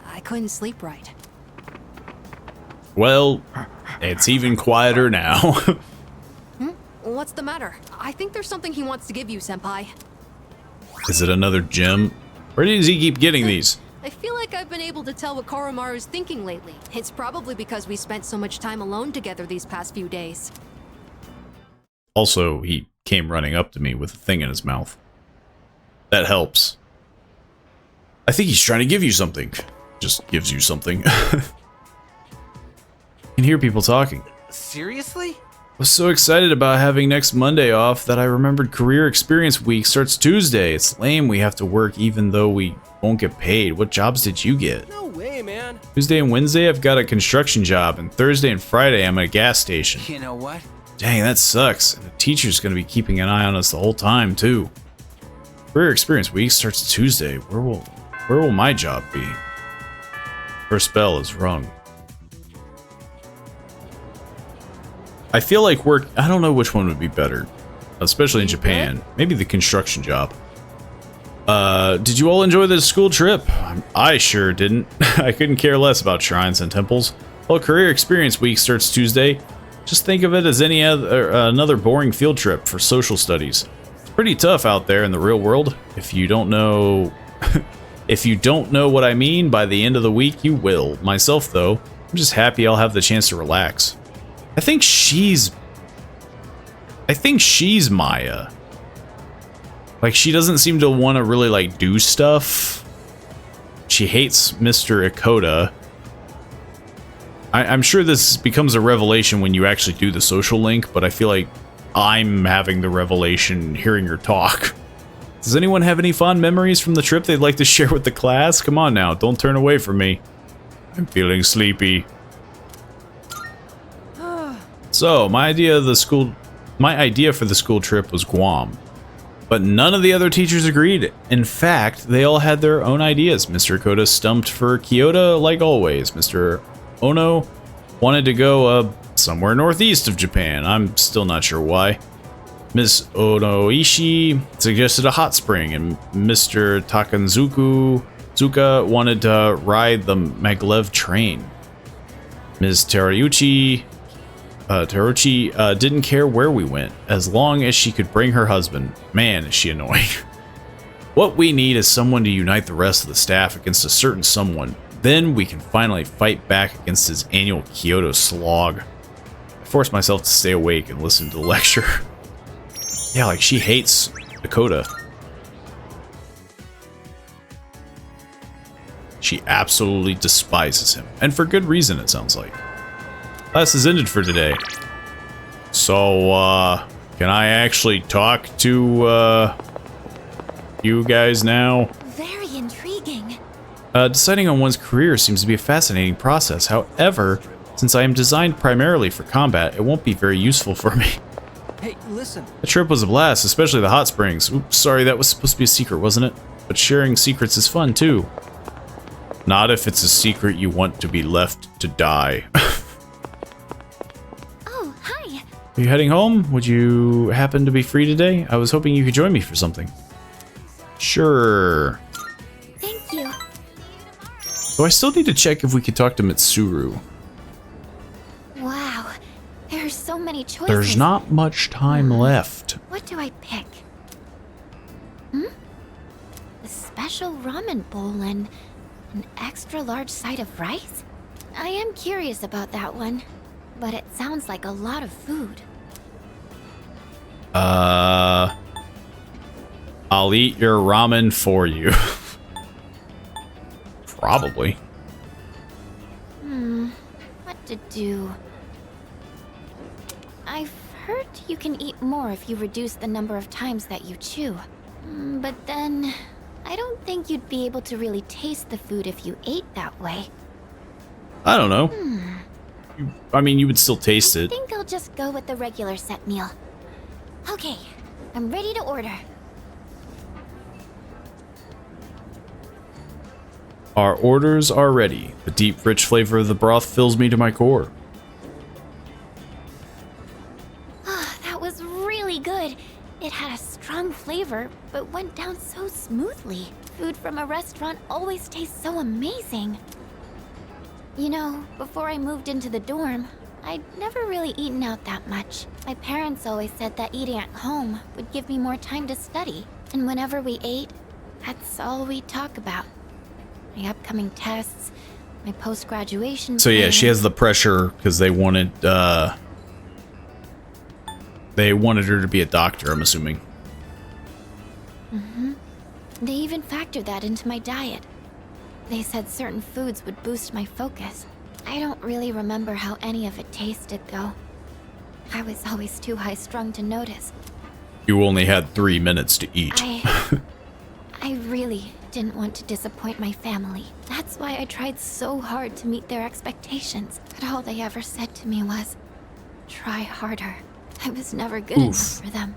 I couldn't sleep right. Well, it's even quieter now. What's the matter? I think there's something he wants to give you, Senpai. Is it another gem? Where does he keep getting these? I feel like I've been able to tell what Koromaru's thinking lately. It's probably because we spent so much time alone together these past few days. Also, he came running up to me with a thing in his mouth. That helps. I think he's trying to give you something. Just gives you something. I can hear people talking. Seriously? I was so excited about having next Monday off that I remembered Career Experience Week starts Tuesday. It's lame we have to work even though we won't get paid. What jobs did you get? No way, man. Tuesday and Wednesday I've got a construction job, and Thursday and Friday I'm at a gas station. You know what? Dang, that sucks. And the teacher's gonna be keeping an eye on us the whole time, too. Career Experience Week starts Tuesday. Where will my job be? First bell is rung. I feel like work... I don't know which one would be better. Especially in Japan. Maybe the construction job. Did you all enjoy the school trip? I sure didn't. I couldn't care less about shrines and temples. Well, career experience week starts Tuesday. Just think of it as any other another boring field trip for social studies. It's pretty tough out there in the real world. If you don't know if you don't know what I mean, by the end of the week you will. Myself though, I'm just happy I'll have the chance to relax. I think she's Maya. Like, she doesn't seem to want to really, like, do stuff. She hates Mr. Ikoda. I'm sure this becomes a revelation when you actually do the social link, but I feel like I'm having the revelation hearing her talk. Does anyone have any fond memories from the trip they'd like to share with the class? Come on now, don't turn away from me. I'm feeling sleepy. So, my idea for the school trip was Guam. But none of the other teachers agreed. In fact, they all had their own ideas. Mr. Ikoda stumped for Kyoto like always. Mr. Ono wanted to go somewhere northeast of Japan. I'm still not sure why. Miss Onoishi suggested a hot spring, and Mr. Zuka wanted to ride the maglev train. Ms. Teruchi didn't care where we went, as long as she could bring her husband. Man, is she annoying. What we need is someone to unite the rest of the staff against a certain someone. Then we can finally fight back against his annual Kyoto slog. I forced myself to stay awake and listen to the lecture. Yeah, like, she hates Dakota. She absolutely despises him. And for good reason, it sounds like. Class is ended for today. So, can I actually talk to, you guys now? Very intriguing. Deciding on one's career seems to be a fascinating process. However, since I am designed primarily for combat, it won't be very useful for me. Hey, listen. The trip was a blast, especially the hot springs. Oops, sorry, that was supposed to be a secret, wasn't it? But sharing secrets is fun, too. Not if it's a secret you want to be left to die. Oh, hi. Are you heading home? Would you happen to be free today? I was hoping you could join me for something. Sure. Thank you. Though I still need to check if we could talk to Mitsuru. Wow. There are so many choices. There's not much time left. What do I pick? A special ramen bowl and an extra large side of rice? I am curious about that one, but it sounds like a lot of food. I'll eat your ramen for you. Probably. What to do? I've heard you can eat more if you reduce the number of times that you chew. But then, I don't think you'd be able to really taste the food if you ate that way. I don't know. I mean, you would still taste it. I think I'll just go with the regular set meal. Okay, I'm ready to order. Our orders are ready. The deep, rich flavor of the broth fills me to my core. That was really good. It had a strong flavor, but went down so smoothly. Food from a restaurant always tastes so amazing. You know, before I moved into the dorm, I'd never really eaten out that much. My parents always said that eating at home would give me more time to study. And whenever we ate, that's all we'd talk about. My upcoming tests, my post-graduation So yeah, plans. she has the pressure because they wanted her to be a doctor, I'm assuming. They even factored that into my diet. They said certain foods would boost my focus. I don't really remember how any of it tasted, though. I was always too high-strung to notice. You only had 3 minutes to eat. I really didn't want to disappoint my family. That's why I tried so hard to meet their expectations. But all they ever said to me was, try harder. I was never good enough for them.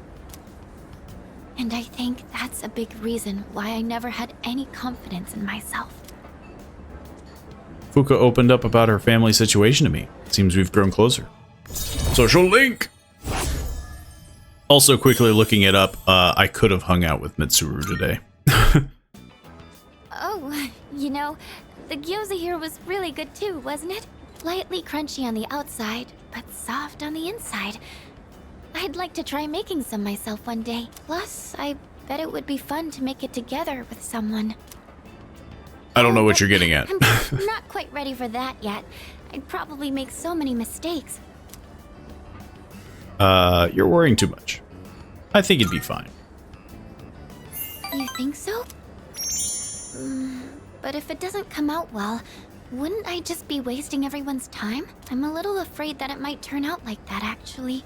And I think that's a big reason why I never had any confidence in myself. Fuka opened up about her family situation to me. Seems we've grown closer. Social link! Also, quickly looking it up, I could have hung out with Mitsuru today. Oh, you know, the gyoza here was really good too, wasn't it? Lightly crunchy on the outside, but soft on the inside. I'd like to try making some myself one day. Plus, I bet it would be fun to make it together with someone. I don't know what you're getting at. I'm not quite ready for that yet. I'd probably make so many mistakes. You're worrying too much. I think it'd be fine. You think so? But if it doesn't come out well, wouldn't I just be wasting everyone's time? I'm a little afraid that it might turn out like that, actually.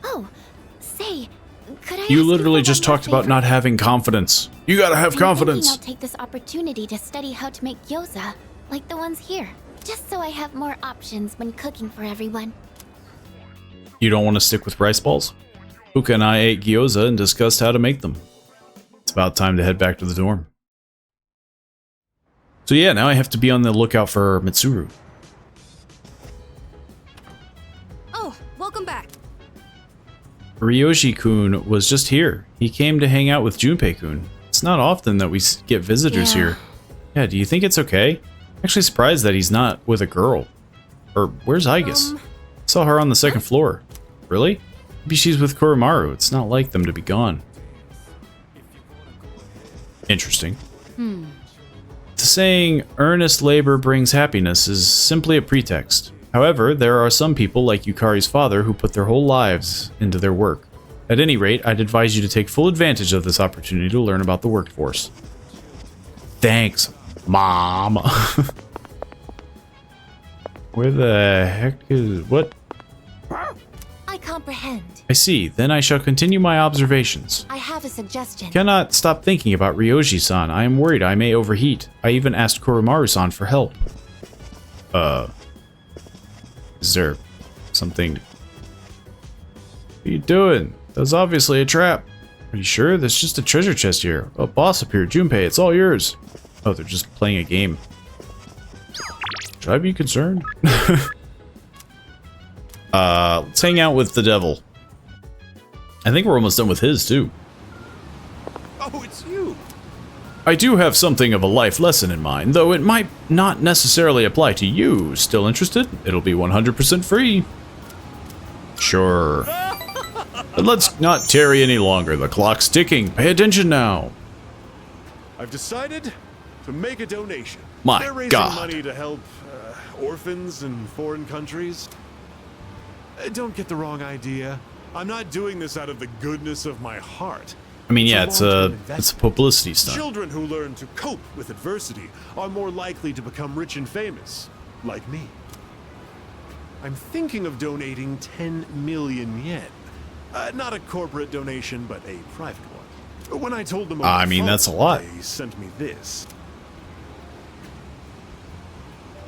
Oh, say, could I You literally just talked about not having confidence. You gotta have confidence. I'll take this opportunity to study how to make gyoza, like the ones here, just so I have more options when cooking for everyone. You don't want to stick with rice balls? Uka and I ate gyoza and discussed how to make them. It's about time to head back to the dorm. So yeah, now I have to be on the lookout for Mitsuru. Oh, welcome back. Ryoshi-kun was just here. He came to hang out with Junpei-kun. It's not often that we get visitors here. Yeah, do you think it's okay? Actually surprised that he's not with a girl. Or where's Aigis? Saw her on the second floor. Really? Maybe she's with Koromaru. It's not like them to be gone. Interesting. The saying, earnest labor brings happiness, is simply a pretext. However, there are some people, like Yukari's father, who put their whole lives into their work. At any rate, I'd advise you to take full advantage of this opportunity to learn about the workforce. Thanks, Mom. Where the heck is... what? I comprehend. I see. Then I shall continue my observations. I have a suggestion. Cannot stop thinking about Ryoshi-san. I am worried I may overheat. I even asked Koromaru-san for help. Is there something... What are you doing? That's obviously a trap. Are you sure? There's just a treasure chest here. Oh, boss up here. Junpei, it's all yours. Oh, they're just playing a game. Should I be concerned? Let's hang out with the devil. I think we're almost done with his, too. Oh, it's you! I do have something of a life lesson in mind, though it might not necessarily apply to you. Still interested? It'll be 100% free. Sure. But let's not tarry any longer. The clock's ticking. Pay attention now. I've decided to make a donation. They're raising money to help orphans in foreign countries. Don't get the wrong idea. I'm not doing this out of the goodness of my heart. I mean, yeah, it's a publicity stunt. Children who learn to cope with adversity are more likely to become rich and famous, like me. I'm thinking of donating 10 million yen. Not a corporate donation, but a private one. When I told them, I mean, that's a lot. They sent me this.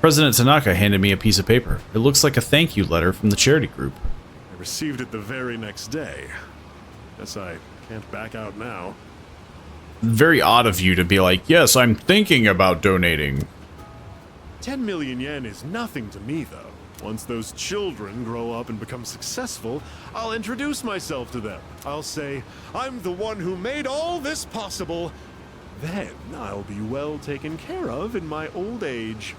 President Tanaka handed me a piece of paper. It looks like a thank you letter from the charity group. I received it the very next day. Guess I can't back out now. Very odd of you to be like, yes, I'm thinking about donating. 10 million yen is nothing to me, though. Once those children grow up and become successful, I'll introduce myself to them. I'll say, I'm the one who made all this possible. Then I'll be well taken care of in my old age.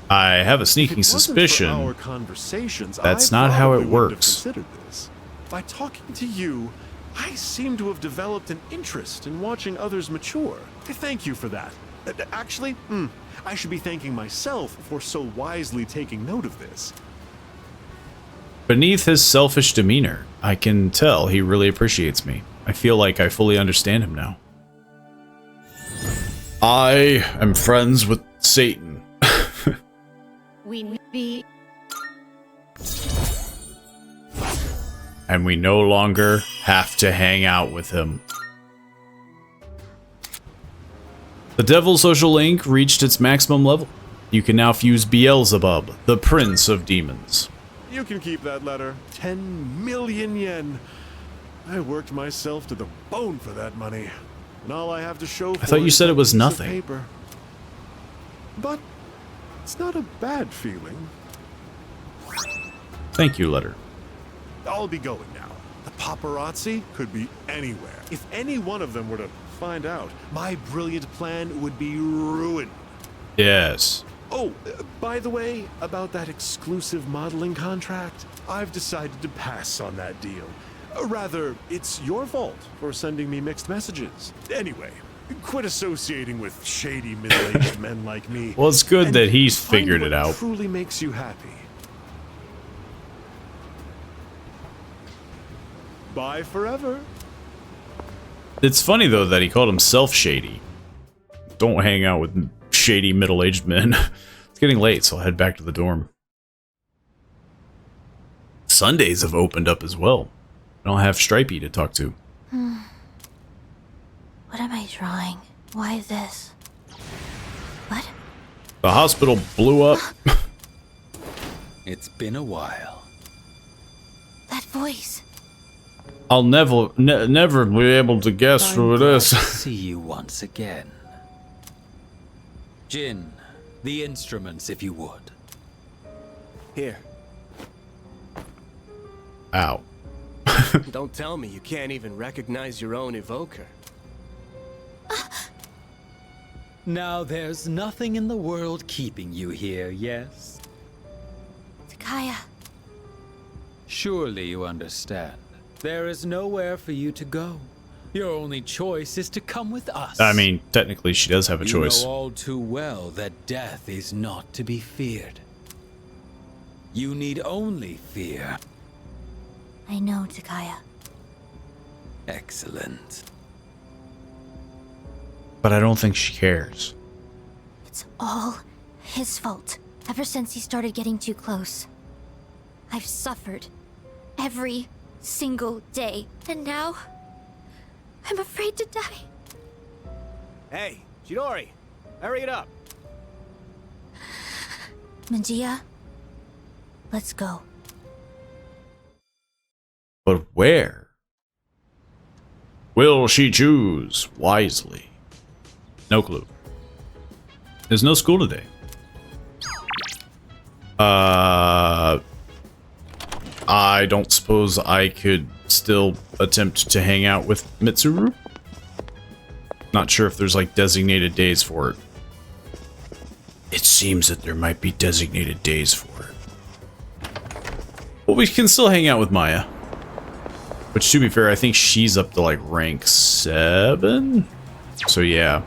I have a sneaking suspicion our conversations, that's not how it works. This. By talking to you, I seem to have developed an interest in watching others mature. Thank you for that. Actually, I should be thanking myself for so wisely taking note of this. Beneath his selfish demeanor, I can tell he really appreciates me. I feel like I fully understand him now. I am friends with Satan. And we no longer have to hang out with him. The Devil Social Link reached its maximum level. You can now fuse Beelzebub, the Prince of Demons. You can keep that letter. 10 million yen. I worked myself to the bone for that money. And all I have to show for I thought you said it was nothing. Paper. But it's not a bad feeling. Thank you, letter. I'll be going now. The paparazzi could be anywhere. If any one of them were to find out, my brilliant plan would be ruined. Yes. Oh, by the way, about that exclusive modeling contract, I've decided to pass on that deal. Rather, it's your fault for sending me mixed messages. Anyway, quit associating with shady middle-aged men like me. Well, it's good that he's figured it out. Truly makes you happy. Bye forever. It's funny though that he called himself shady. Don't hang out with shady middle-aged men. It's getting late, so I'll head back to the dorm. Sundays have opened up as well. I don't have Stripey to talk to. What am I drawing? Why this? What? The hospital blew up. It's been a while. That voice. I'll never be able to guess who it is. See you once again. Jin, the instruments, if you would. Here. Ow. Don't tell me you can't even recognize your own evoker. Now there's nothing in the world keeping you here, yes? Takaya. Surely you understand. There is nowhere for you to go. Your only choice is to come with us. I mean, technically she does have a choice. You know all too well that death is not to be feared. You need only fear. I know, Takaya. Excellent. But I don't think she cares. It's all his fault. Ever since he started getting too close. I've suffered. Every single day. And now, I'm afraid to die. Hey, Chidori, hurry it up. Magia, let's go. But where? Will she choose wisely? No clue. There's no school today. I don't suppose I could still attempt to hang out with Mitsuru? Not sure if there's like designated days for it. It seems that there might be designated days for it. Well, we can still hang out with Maya. Which, to be fair, I think she's up to like rank 7? So yeah.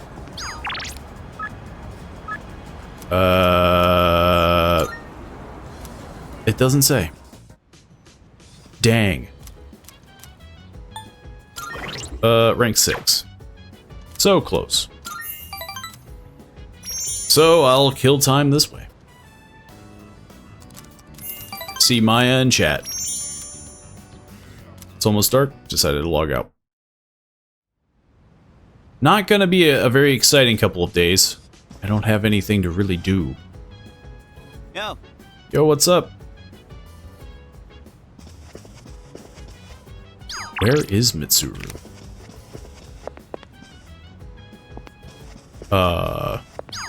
It doesn't say. Dang. Rank 6. So close. So I'll kill time this way. See Maya in chat. It's almost dark. Decided to log out. Not gonna be a very exciting couple of days. I don't have anything to really do. Yo. Yo, what's up? Where is Mitsuru?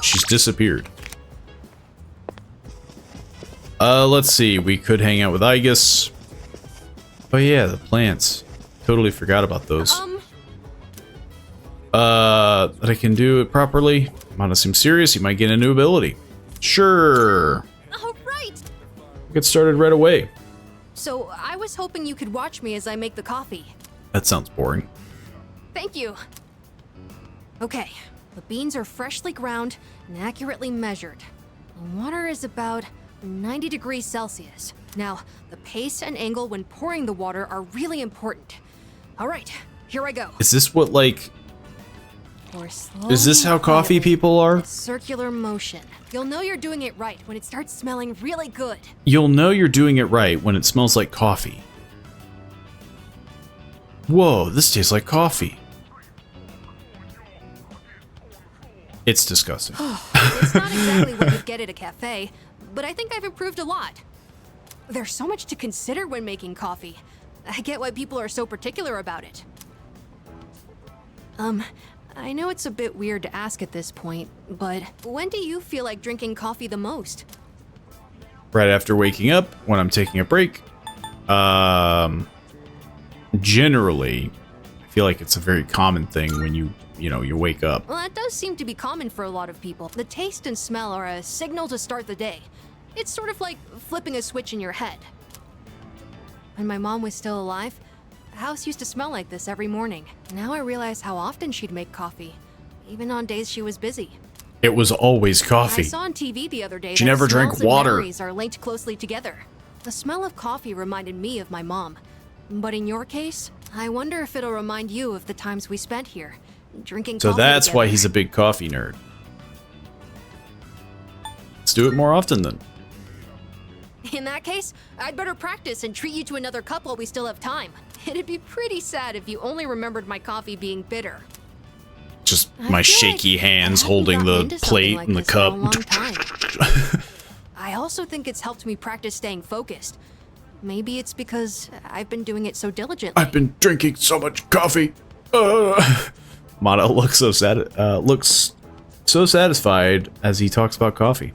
She's disappeared. Let's see. We could hang out with Igus. Oh yeah, the plants. Totally forgot about those. That I can do it properly. I'm gonna seem serious. You might get a new ability. Sure. All right. Get started right away. So I was hoping you could watch me as I make the coffee. That sounds boring. Thank you. Okay, the beans are freshly ground and accurately measured. The water is about 90 degrees Celsius. Now, the pace and angle when pouring the water are really important. All right, here I go. Is this what, like... Pour Is this how coffee people are? Circular motion. You'll know you're doing it right when it starts smelling really good. You'll know you're doing it right when it smells like coffee. Whoa, this tastes like coffee. It's disgusting. It's not exactly what you'd get at a cafe, but I think I've improved a lot. There's so much to consider when making coffee. I get why people are so particular about it. I know it's a bit weird to ask at this point, but when do you feel like drinking coffee the most? Right after waking up, when I'm taking a break. generally, I feel like it's a very common thing when you wake up. Well, that does seem to be common for a lot of people. The taste and smell are a signal to start the day. It's sort of like flipping a switch in your head. When my mom was still alive, the house used to smell like this every morning. Now I realize how often she'd make coffee, even on days she was busy. It was always coffee. I saw on TV the other day She that never drank smells and water. memories are linked closely together. The smell of coffee reminded me of my mom. But in your case, I wonder if it'll remind you of the times we spent here, drinking So coffee that's why together. he's a big coffee nerd. Let's do it more often then. In that case, I'd better practice and treat you to another cup while we still have time. It'd be pretty sad if you only remembered my coffee being bitter. Just I my feel shaky like hands I haven't holding gotten the into something plate like and the this for a cup. long time. I also think it's helped me practice staying focused. Maybe it's because I've been doing it so diligently. I've been drinking so much coffee. Mono looks so sad. Looks so satisfied as he talks about coffee.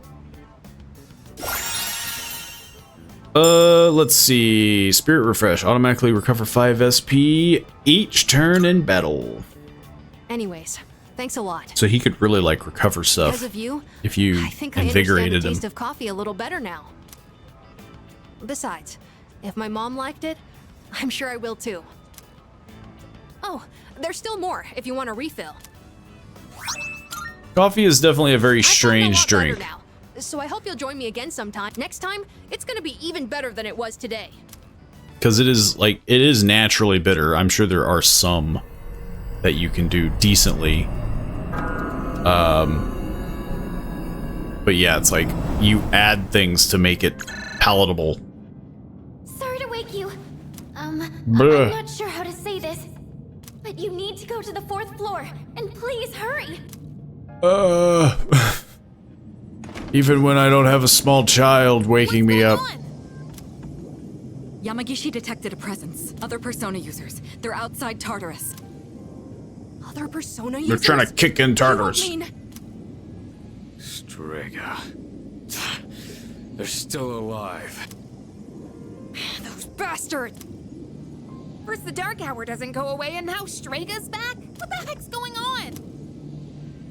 Let's see. Spirit refresh. Automatically recover 5 SP each turn in battle. Anyways, thanks a lot. So he could really like recover stuff Because of you, if you I think I invigorated understand the him. taste of coffee a little better now. Besides, if my mom liked it, I'm sure I will too. Oh, there's still more if you want a refill. Coffee is definitely a very I've gotten a strange lot better drink. now, so I hope you'll join me again sometime. Next time, it's gonna be even better than it was today. Because it is naturally bitter. I'm sure there are some that you can do decently. But yeah, it's like you add things to make it palatable. Sorry to wake you. Bruh. I'm not sure how to say this, but you need to go to the 4th floor, and please hurry. Even when I don't have a small child waking me up. Yamagishi detected a presence. Other Persona users. They're outside Tartarus. Other Persona They're users? trying to kick in Tartarus. Strega. They're still alive. Those bastards! First the dark hour doesn't go away, and now Strega's back? What the heck's going on?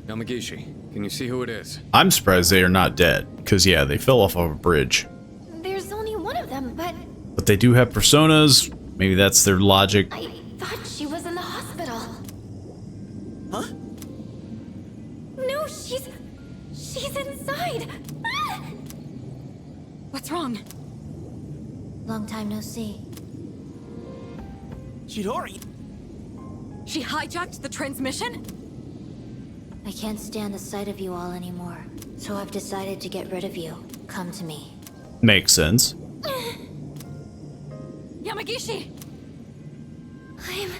Yamagishi, can you see who it is? I'm surprised they are not dead. Because yeah, they fell off of a bridge. There's only one of them, but But they do have personas. Maybe that's their logic. I thought she was in the hospital. Huh? No, she's inside. Ah! What's wrong? Long time no see. Chidori? She hijacked the transmission? I can't stand the sight of you all anymore, so I've decided to get rid of you. Come to me. Makes sense. Yamagishi! I'm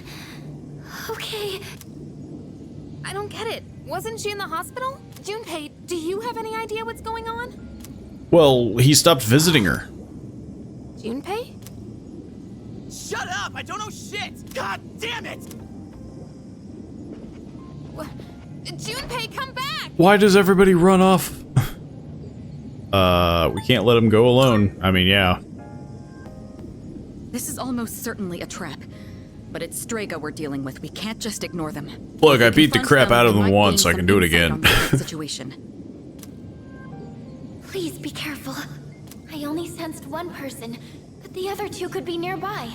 okay. I don't get it. Wasn't she in the hospital? Junpei, do you have any idea what's going on? Well, he stopped visiting her. Junpei? Shut up! I don't know shit! God damn it! Junpei, come back! Why does everybody run off? We can't let him go alone. I mean, yeah. This is almost certainly a trap. But it's Strega we're dealing with. We can't just ignore them. Look, If I we beat the confront crap out of we them might once, gain I can some do it insight again. on the current situation. Please be careful. I only sensed one person, but the other 2 could be nearby.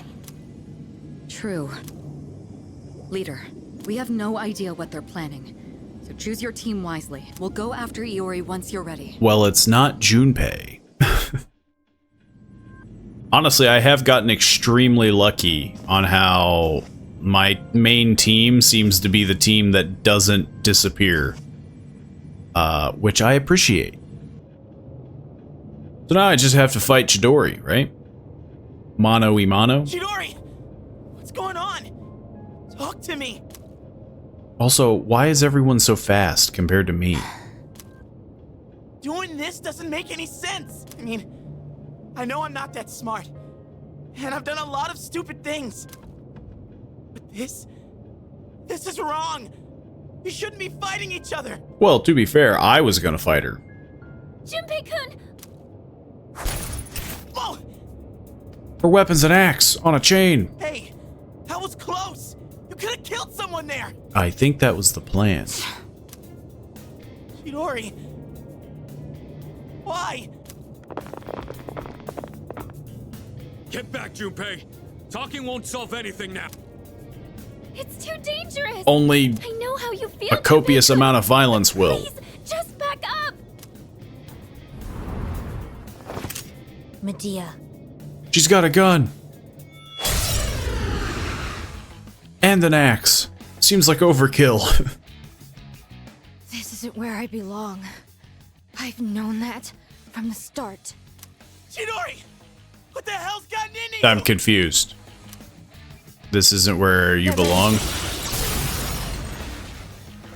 True. Leader, we have no idea what they're planning. So choose your team wisely. We'll go after Iori once you're ready. Well, it's not Junpei. Honestly, I have gotten extremely lucky on how my main team seems to be the team that doesn't disappear. Which I appreciate. So now I just have to fight Chidori, right? Mano y mano. Chidori! What's going on? Talk to me! Also, why is everyone so fast compared to me? Doing this doesn't make any sense! I mean, I know I'm not that smart. And I've done a lot of stupid things. But this is wrong! You shouldn't be fighting each other! Well, to be fair, I was gonna fight her. Junpei-kun! Whoa! Her weapon's an axe on a chain. Hey, killed someone there! I think that was the plan. Chidori! Why? Get back, Junpei. Talking won't solve anything now. It's too dangerous. Only I know how you feel. a copious amount of violence will. Please, just back up. Medea. She's got a gun. And an axe. Seems like overkill. This isn't where I belong. I've known that from the start. Chidori! What the hell's gotten into you? I'm confused. This isn't where you belong.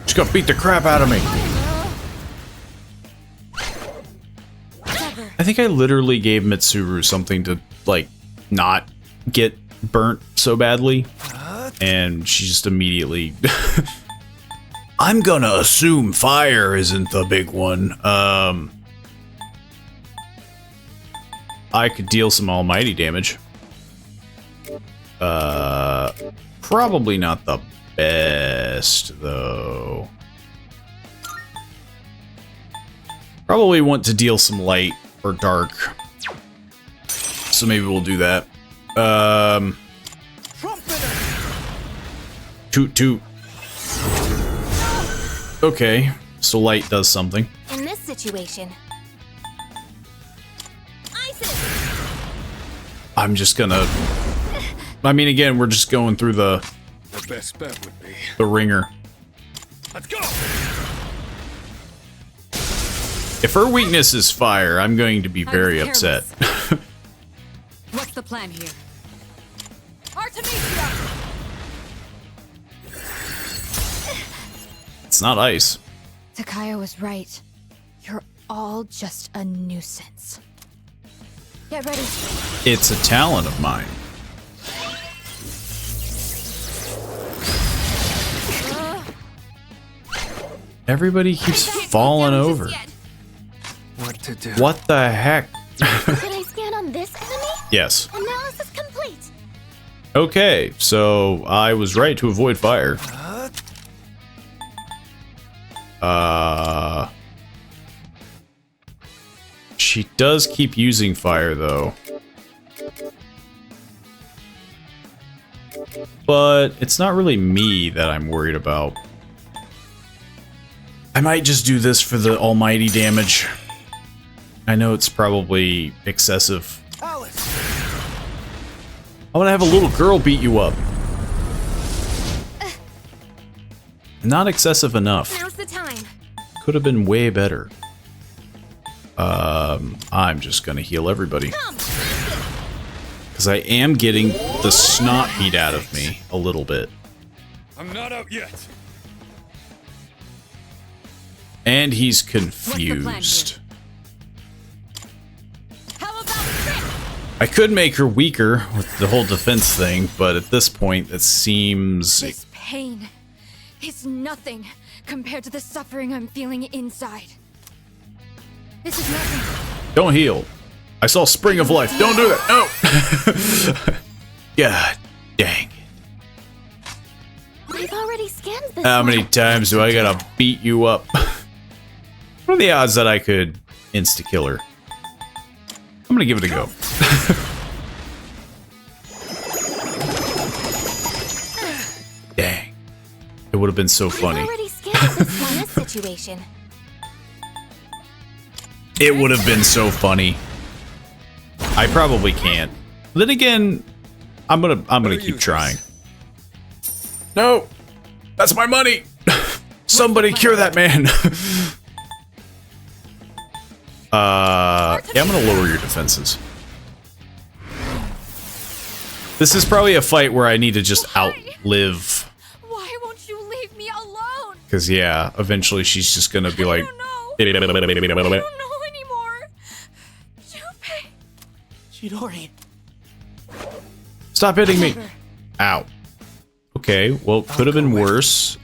She's gonna beat the crap out of me. I think I literally gave Mitsuru something to, like, not get burnt so badly. And she just immediately... I'm gonna assume fire isn't the big one. I could deal some almighty damage. Probably not the best, though. Probably want to deal some light or dark. So maybe we'll do that. Toot toot. Okay, so light does something. In this situation, I'm just gonna... I mean, again, we're just going through the best bet would be the ringer. Let's go. If her weakness is fire, I'm going to be very upset. What's the plan here? Artemisia! It's not ice. Takaya was right. You're all just a nuisance. Get ready. It's a talent of mine. Everybody keeps falling over. What to do? What the heck? Did I scan on this enemy? Yes. Analysis complete. Okay, so I was right to avoid fire. She does keep using fire, though. But it's not really me that I'm worried about. I might just do this for the almighty damage. I know it's probably excessive. I want to have a little girl beat you up. Not excessive enough. Now's the time. Could have been way better. I'm just gonna heal everybody. Because I am getting the snot beat out of me a little bit. I'm not out yet. And he's confused. I could make her weaker with the whole defense thing, but at this point it seems... This pain is nothing compared to the suffering I'm feeling inside. This is nothing. Don't heal. I saw Spring of Life. Don't do that. No. God dang it. I've already scanned this. How many times do I gotta beat you up? What are the odds that I could insta-kill her? I'm gonna give it a go. Dang. It would have been so funny. I've already scanned this bonus situation. It would have been so funny. I probably can't. Then again, I'm gonna keep trying. No! That's my money! Somebody cure that man! Yeah, I'm gonna lower your defenses. This is probably a fight where I need to just outlive. Why won't you leave me alone? Because, yeah, eventually she's just gonna be like... I don't know anymore. Junpei. Chidori. Stop hitting me! Ow. Okay, well, could have been worse.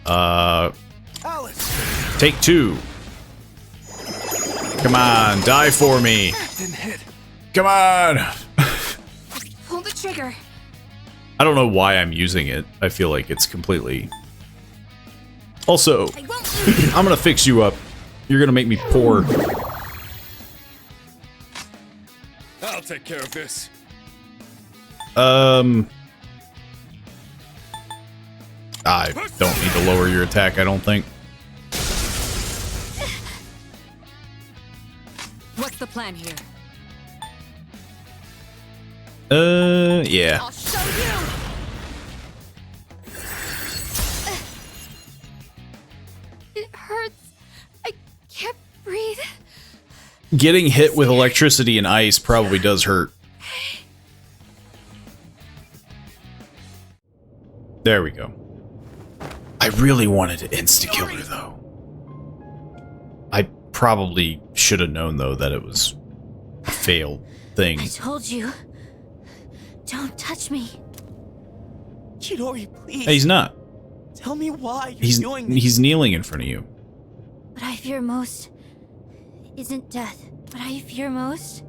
Take two. Come on, die for me. Didn't hit. Come on. Pull the trigger. I don't know why I'm using it. I feel like it's completely... Also, I'm gonna fix you up. You're gonna make me poor. I'll take care of this. I don't need to lower your attack, I don't think. What's the plan here? Yeah. I'll show you. It hurts. I can't breathe. Getting hit with electricity and ice probably does hurt. There we go. I really wanted to insta-kill her, though. I probably should have known, though, that it was a failed thing. I told you. Don't touch me. Chidori, please. Hey, he's not. Tell me why you're doing this. He's kneeling in front of you. What I fear most isn't death. What I fear most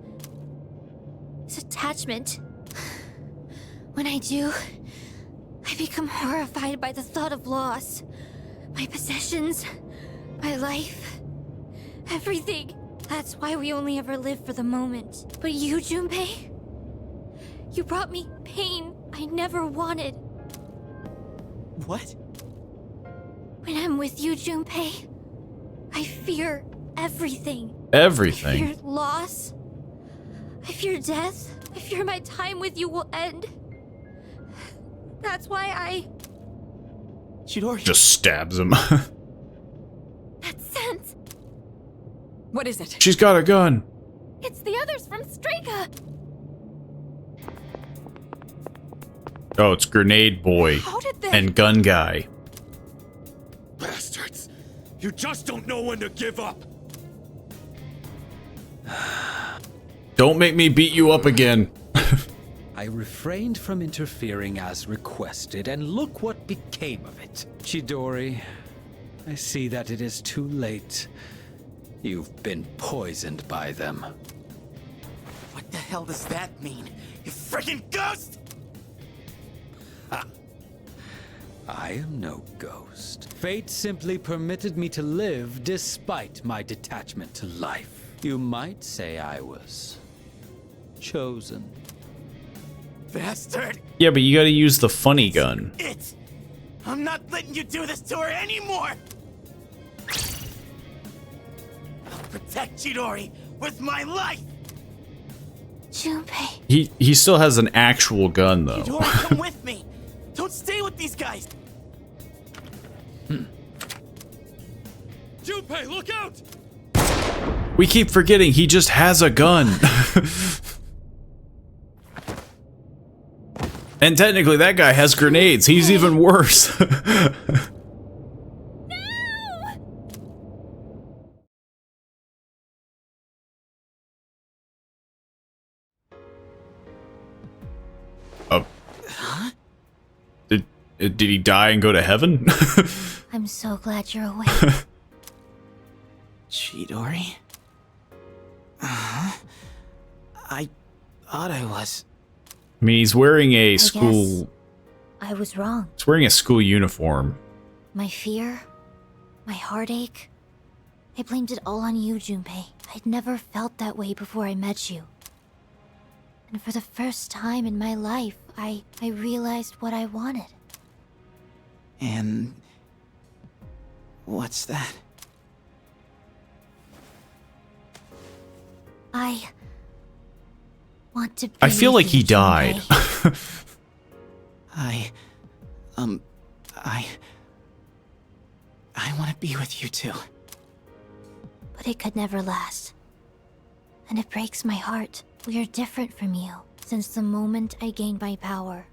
is attachment. When I do, I become horrified by the thought of loss. My possessions, my life, everything. That's why we only ever live for the moment. But you, Junpei, you brought me pain I never wanted. What? When I'm with you, Junpei, I fear everything. Everything? I fear loss. I fear death. I fear my time with you will end. That's why I... Chidori. Just stabs him. That sense. What is it? She's got a gun. It's the others from Strega. Oh, it's Grenade Boy How did they... and Gun Guy. Bastards! You just don't know when to give up. Don't make me beat you up again. I refrained from interfering as requested, and look what became of it. Chidori, I see that it is too late. You've been poisoned by them. What the hell does that mean? You freaking ghost! Ha! I am no ghost. Fate simply permitted me to live despite my detachment to life. You might say I was chosen. Bastard! Yeah, but you gotta use the funny gun. I'm not letting you do this to her anymore! I'll protect Chidori with my life! Junpei. He still has an actual gun, though. Chidori, come with me! Don't stay with these guys! Junpei, look out! We keep forgetting he just has a gun. And technically that guy has grenades. He's even worse. Oh. Huh? Did he die and go to heaven? I'm so glad you're awake. Chidori? I thought I was. I mean, he's wearing a school... I was wrong. He's wearing a school uniform. My fear, my heartache, I blamed it all on you, Junpei. I'd never felt that way before I met you. And for the first time in my life, I realized what I wanted. And... what's that? I want to be I feel like with he you, died. Junpei. I want to be with you too. But it could never last. And it breaks my heart. We are different from you. Since the moment I gained my power,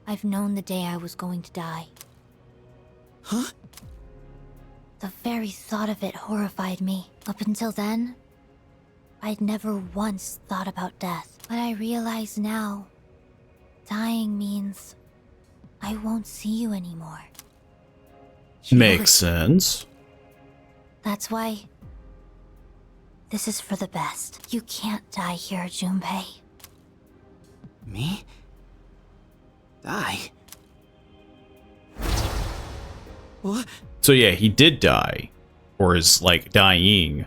I've known the day I was going to die. Huh? The very thought of it horrified me. Up until then, I'd never once thought about death. But I realize now, dying means I won't see you anymore. Makes sense. That's why this is for the best. You can't die here, Junpei. Me? Die? What? So yeah, he did die. Or is, like, dying.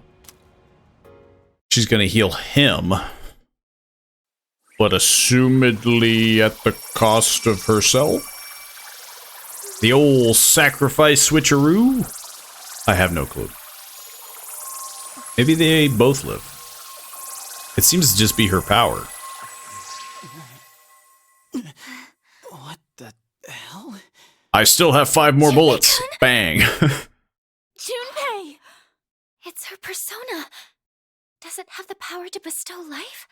She's gonna heal him. But assumedly at the cost of herself? The old sacrifice switcheroo? I have no clue. Maybe they both live. It seems to just be her power. What the hell? I still have 5 more bullets. Bang. Junpei! It's her persona. Does it have the power to bestow life?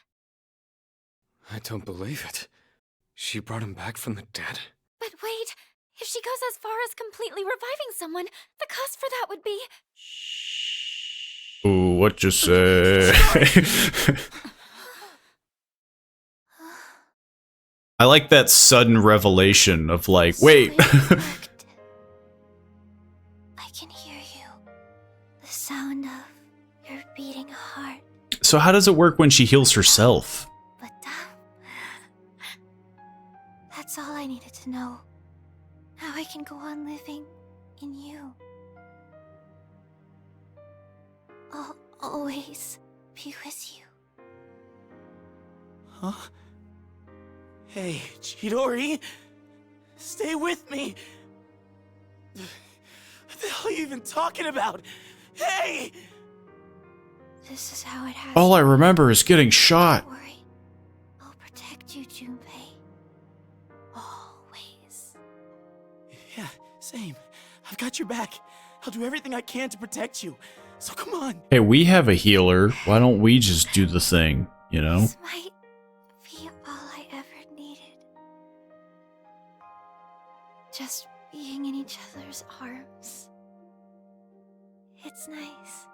I don't believe it. She brought him back from the dead? But wait, if she goes as far as completely reviving someone, the cost for that would be... Ooh, what you say? I like that sudden revelation of like, wait. I can hear you. The sound of your beating heart. So how does it work when she heals herself? But that's all I needed to know. Now I can go on living in you. I'll always be with you. Huh? Hey, Chidori! Stay with me! What the hell are you even talking about? Hey! This is how it has All I remember is getting shot. Don't worry. I'll protect you, Junpei. Always. Yeah, same. I've got your back. I'll do everything I can to protect you. So come on. Hey, we have a healer. Why don't we just do the thing, you know? This might be all I ever needed. Just being in each other's arms. It's nice.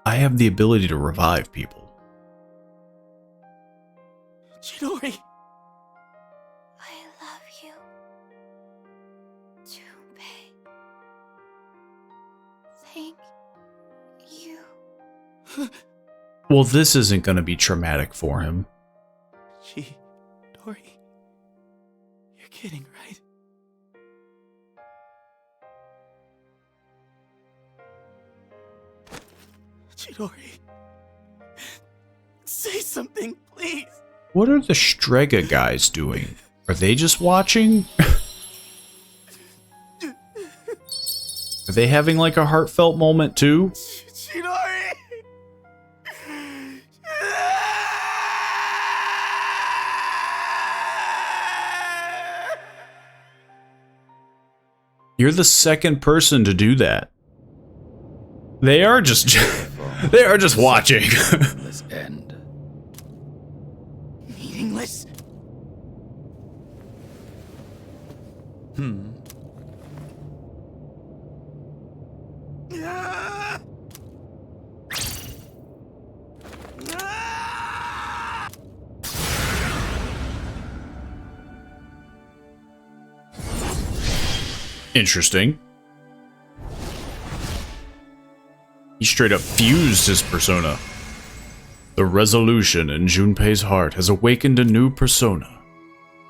I have the ability to revive people. Chidori! I love you, Junpei. Thank you. Well, this isn't going to be traumatic for him. Chidori. You're kidding, right? Chidori. Say something, please. What are the Strega guys doing? Are they just watching? Are they having like a heartfelt moment too? Chidori! You're the second person to do that. They are just watching. This end. Meaningless. Interesting. He straight up fused his persona. The resolution in Junpei's heart has awakened a new persona.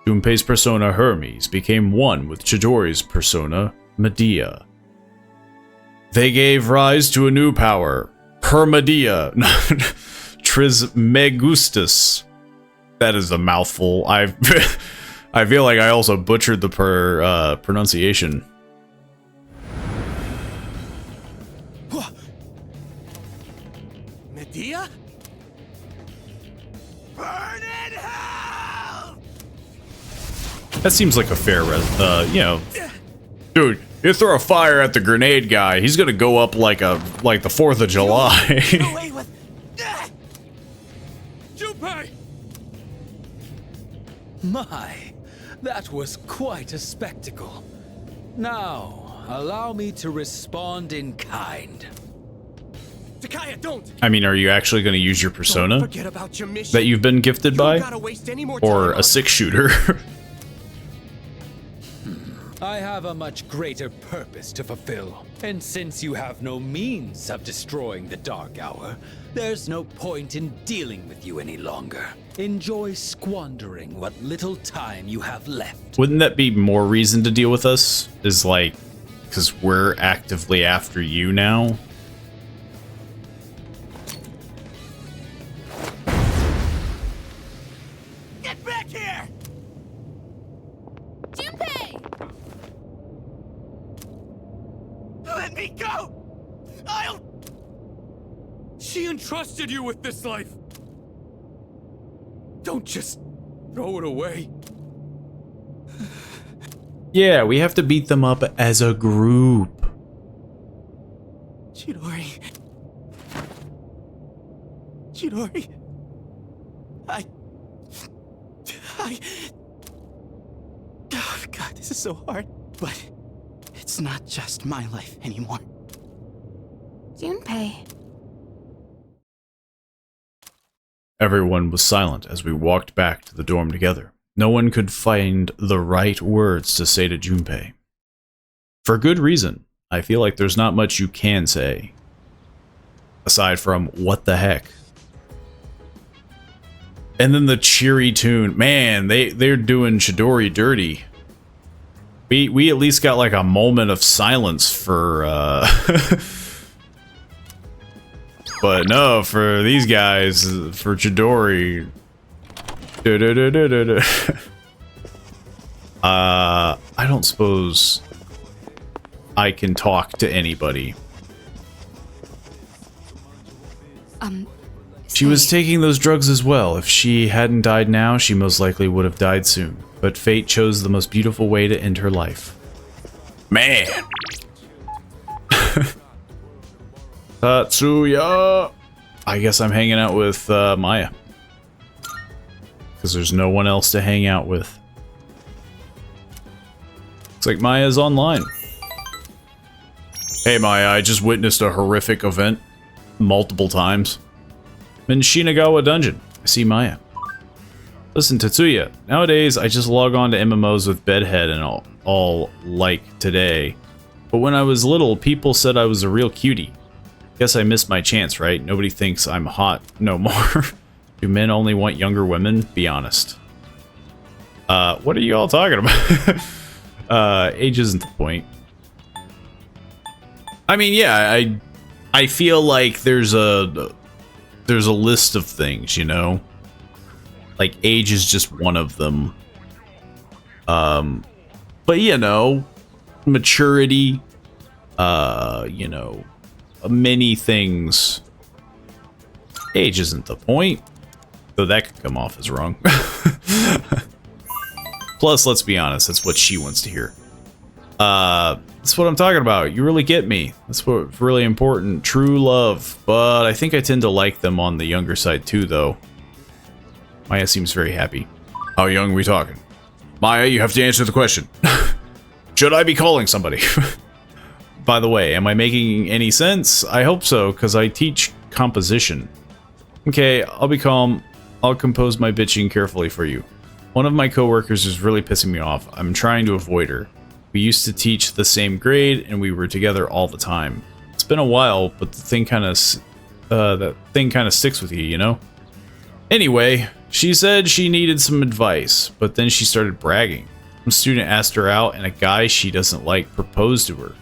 Junpei's persona Hermes became one with Chidori's persona Medea. They gave rise to a new power, Hermedea Trismegistus. That is a mouthful. I feel like I also butchered the pronunciation. Medea? Burn in hell! That seems like a fair, you know, dude. You throw a fire at the grenade guy, he's gonna go up like the 4th of July. Junpei! My, that was quite a spectacle. Now, allow me to respond in kind. Takaya, don't! I mean, are you actually gonna use your persona Forget about your mission. that you've been gifted by? Gotta waste any more Or time a 6-shooter? I have a much greater purpose to fulfill. And since you have no means of destroying the Dark Hour, there's no point in dealing with you any longer. Enjoy squandering what little time you have left. Wouldn't that be more reason to deal with us? Is like, because we're actively after you now? Get back here! Junpei! Let me go! I'll... She entrusted you with this life. Don't just throw it away. Yeah, we have to beat them up as a group. Chidori. Chidori. Oh, God, this is so hard. But it's not just my life anymore. Junpei. Everyone was silent as we walked back to the dorm together. No one could find the right words to say to Junpei. For good reason. I feel like there's not much you can say. Aside from, what the heck? And then the cheery tune. Man, they're doing Chidori dirty. We at least got like a moment of silence for but no, for these guys, for Chidori. I don't suppose I can talk to anybody. She was taking those drugs as well. If she hadn't died now, she most likely would have died soon. But fate chose the most beautiful way to end her life. Man! Tatsuya! I guess I'm hanging out with Maya. Because there's no one else to hang out with. Looks like Maya's online. Hey Maya, I just witnessed a horrific event. Multiple times. I'm in Shinagawa Dungeon. I see Maya. Listen, Tatsuya, nowadays I just log on to MMOs with Bedhead and all like today. But when I was little, people said I was a real cutie. Guess I missed my chance, right? Nobody thinks I'm hot no more. Do men only want younger women? Be honest. What are you all talking about? Age isn't the point. I mean, yeah, I feel like there's a list of things, you know? Like, age is just one of them. But, you know, maturity, you know, many things. Age isn't the point. Though that could come off as wrong. Plus, let's be honest, that's what she wants to hear. That's what I'm talking about. You really get me. That's what's really important. True love. But I think I tend to like them on the younger side too, though. Maya seems very happy. How young are we talking? Maya, you have to answer the question. Should I be calling somebody? By the way, am I making any sense? I hope so, because I teach composition. Okay, I'll be calm. I'll compose my bitching carefully for you. One of my coworkers is really pissing me off. I'm trying to avoid her. We used to teach the same grade, and we were together all the time. It's been a while, but the thing kind of sticks with you, you know? Anyway, she said she needed some advice, but then she started bragging. Some student asked her out, and a guy she doesn't like proposed to her.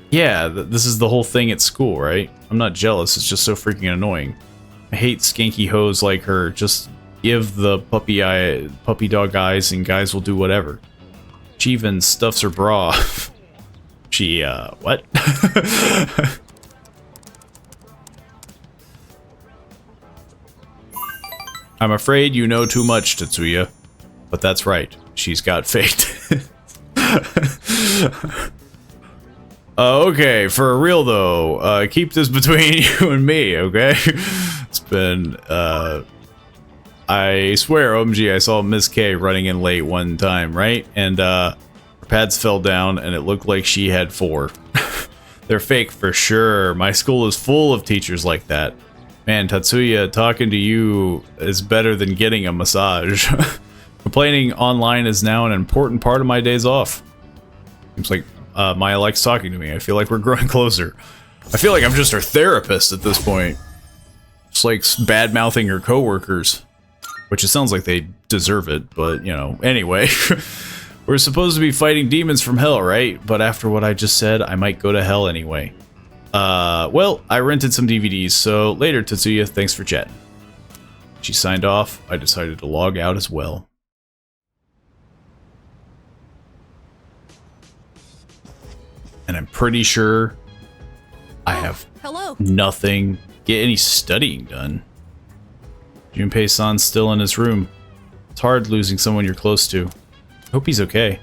Yeah, this is the whole thing at school, right? I'm not jealous, it's just so freaking annoying. I hate skanky hoes like her. Just give the puppy dog eyes and guys will do whatever. She even stuffs her bra. She, what? I'm afraid you know too much, Tatsuya. But that's right, she's got fate. Okay, for real though, keep this between you and me, okay? It's been, I swear, OMG, I saw Miss K running in late one time, right? And, her pads fell down and it looked like she had 4. They're fake for sure. My school is full of teachers like that. Man, Tatsuya, talking to you is better than getting a massage. Complaining online is now an important part of my days off. Seems like Maya likes talking to me. I feel like we're growing closer. I feel like I'm just her therapist at this point. Just like bad-mouthing her coworkers. Which it sounds like they deserve it, but, you know. Anyway, we're supposed to be fighting demons from hell, right? But after what I just said, I might go to hell anyway. Well, I rented some DVDs, so later, Tetsuya, thanks for chatting. She signed off. I decided to log out as well. And I'm pretty sure I have nothing, get any studying done. Junpei-san's still in his room. It's hard losing someone you're close to. Hope he's okay.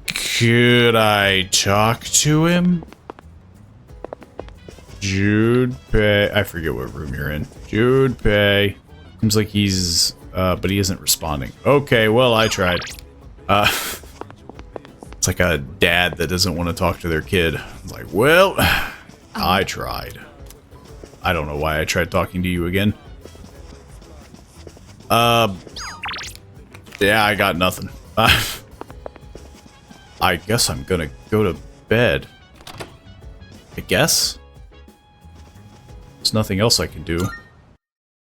Could I talk to him? Junpei. I forget what room you're in. Junpei. Seems like he's, but he isn't responding. Okay, well, I tried. It's like a dad that doesn't want to talk to their kid. It's like, well, I tried. I don't know why I tried talking to you again. Yeah, I got nothing. I guess I'm gonna go to bed. I guess? There's nothing else I can do.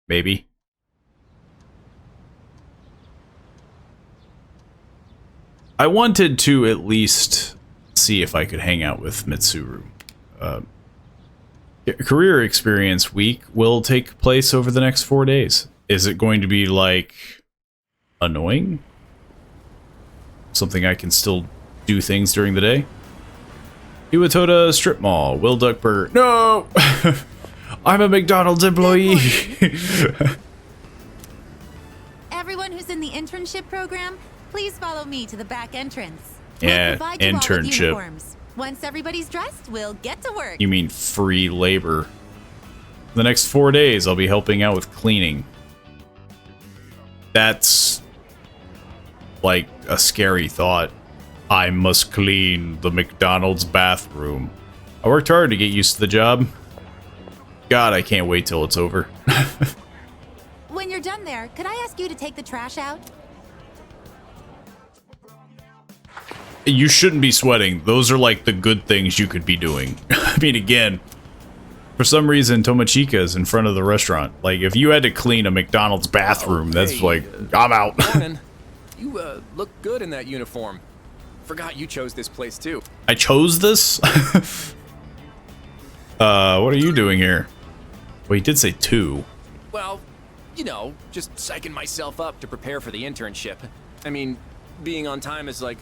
Maybe. I wanted to at least see if I could hang out with Mitsuru. Career experience week will take place over the next 4 days. Is it going to be, like, annoying? Something I can still do things during the day? Iwatoda Strip Mall, Will Duck Burger. No! I'm a McDonald's employee! Everyone who's in the internship program, please follow me to the back entrance. Yeah, we'll provide you all with internship. uniforms. Once everybody's dressed, we'll get to work. You mean free labor. The next 4 days, I'll be helping out with cleaning. That's like a scary thought. I must clean the McDonald's bathroom. I worked hard to get used to the job. God, I can't wait till it's over. When you're done there, could I ask you to take the trash out? You shouldn't be sweating. Those are like the good things you could be doing. I mean, again, for some reason, Tomochika is in front of the restaurant. Like, if you had to clean a McDonald's bathroom, that's like, I'm out. Morning. You look good in that uniform. Forgot you chose this place too. I chose this? What are you doing here? Well, he did say 2. Well, you know, just psyching myself up to prepare for the internship. I mean, being on time is like